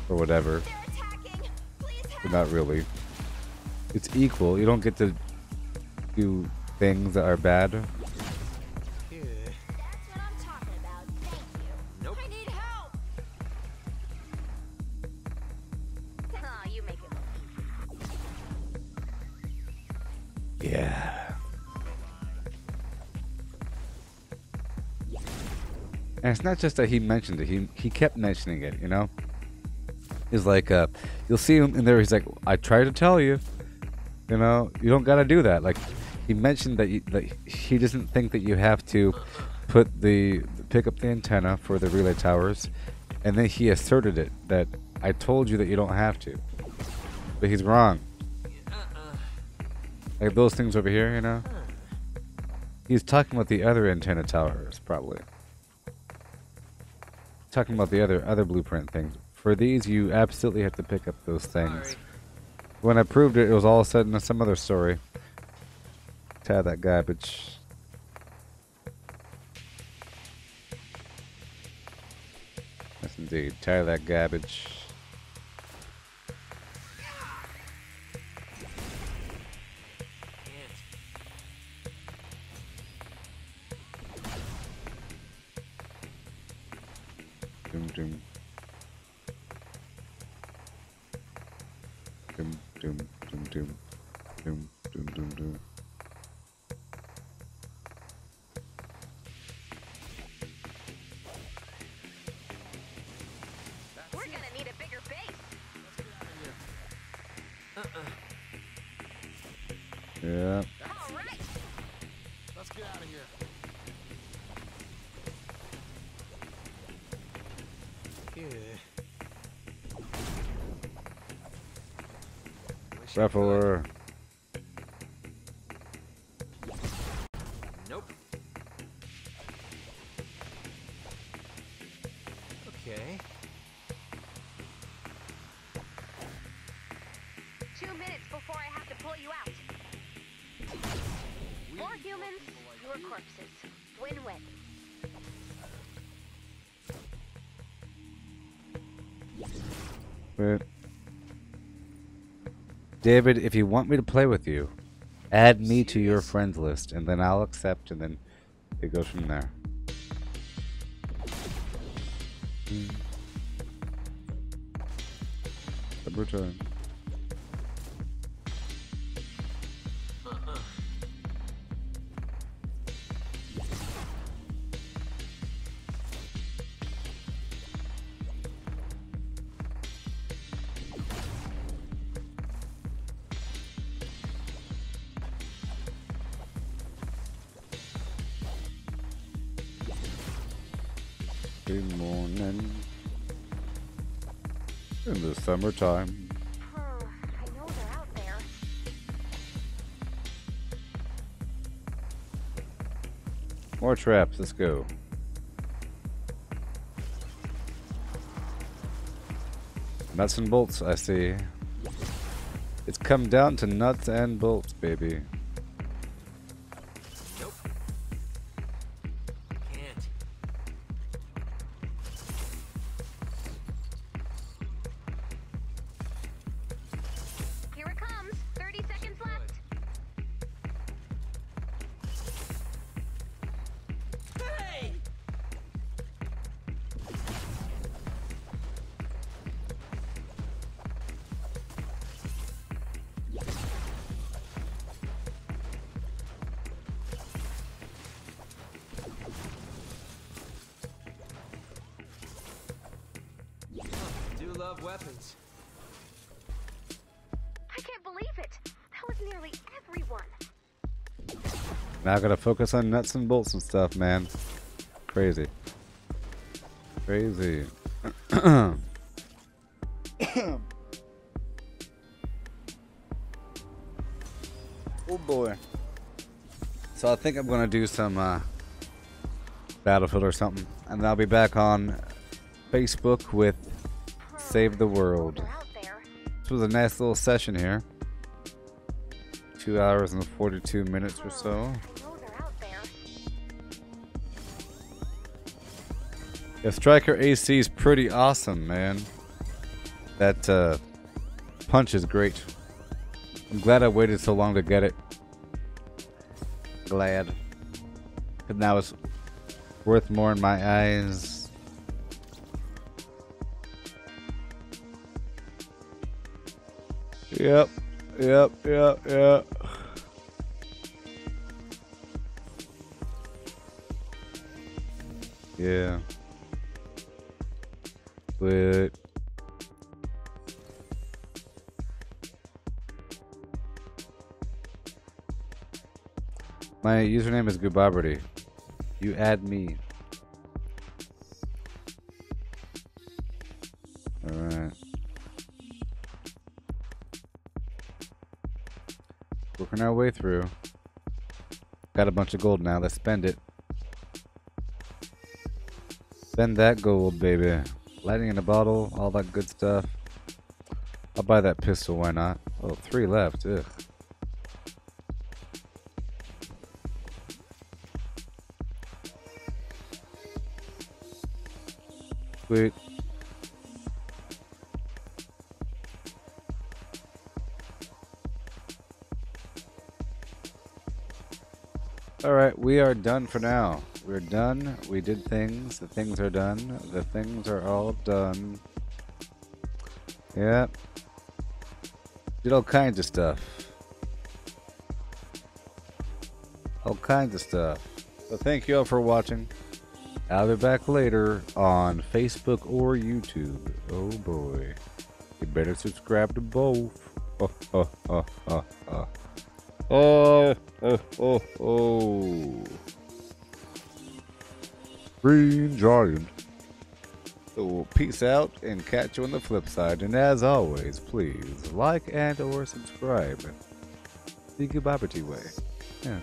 Or whatever. They're attacking. Please help. But not really. It's equal. You don't get to do things that are bad. That's what I'm talking about. Thank you. Nope. I need help. Aw, you make it look easy. Yeah. And it's not just that he mentioned it. He kept mentioning it, you know? He's like, you'll see him in there. He's like, I try to tell you, you know, you don't got to do that. Like, he mentioned that, he doesn't think that you have to pick up the antenna for the relay towers. And then he asserted it, that I told you that you don't have to. But he's wrong. Like those things over here, you know? He's talking about the other antenna towers, probably. Talking about the other blueprint things. For these, you absolutely have to pick up those things. Sorry. When I proved it, it was all of a sudden some other story. Tie that garbage. Yes, indeed. Tie that garbage. Can't. Doom doom. Doom doom doom doom. Doom doom doom doom. We're gonna need a bigger base. Yeah. All right. Let's get out of here. Wish I Ruffler. could. Nope. Okay. 2 minutes before I have to pull you out. More humans, fewer corpses. Win-win. But David, if you want me to play with you, add me to your friends list, and then I'll accept, and then it goes from there. Double time. Good morning. In the summertime. I know they're out there. More traps, let's go. Nuts and bolts, I see. It's come down to nuts and bolts, baby. Nope. Can't. Here it comes. 30 seconds left. Hey! Do love weapons. I can't believe it. That was nearly everyone. Now I gotta focus on nuts and bolts and stuff, man. Crazy. Crazy. Oh boy. So I think I'm gonna do some Battlefield or something, and then I'll be back on Facebook with Save the World. They're out there. This was a nice little session here. 2 hours and 42 minutes or so. I know they're out there. Yeah, Striker AC is pretty awesome, man. That punch is great. I'm glad I waited so long to get it. Glad. But now it's worth more in my eyes. Yep. Yep. Yeah. But my username is Gooboberti. You add me. Alright. Working our way through. Got a bunch of gold now. Let's spend it. Spend that gold, baby. Lightning in a bottle, all that good stuff. I'll buy that pistol, why not? Oh, 3 left. Ugh. Sweet. Alright, we are done for now. We're done. We did things. The things are done. The things are all done. Yep. Did all kinds of stuff. All kinds of stuff. So thank you all for watching. I'll be back later on Facebook or YouTube. Oh boy. You better subscribe to both. Oh, oh, oh, oh, oh. Oh, oh, oh, oh. Green Giant. So peace out and catch you on the flip side. And as always, please like and or subscribe. The Gooboberti way. Yeah.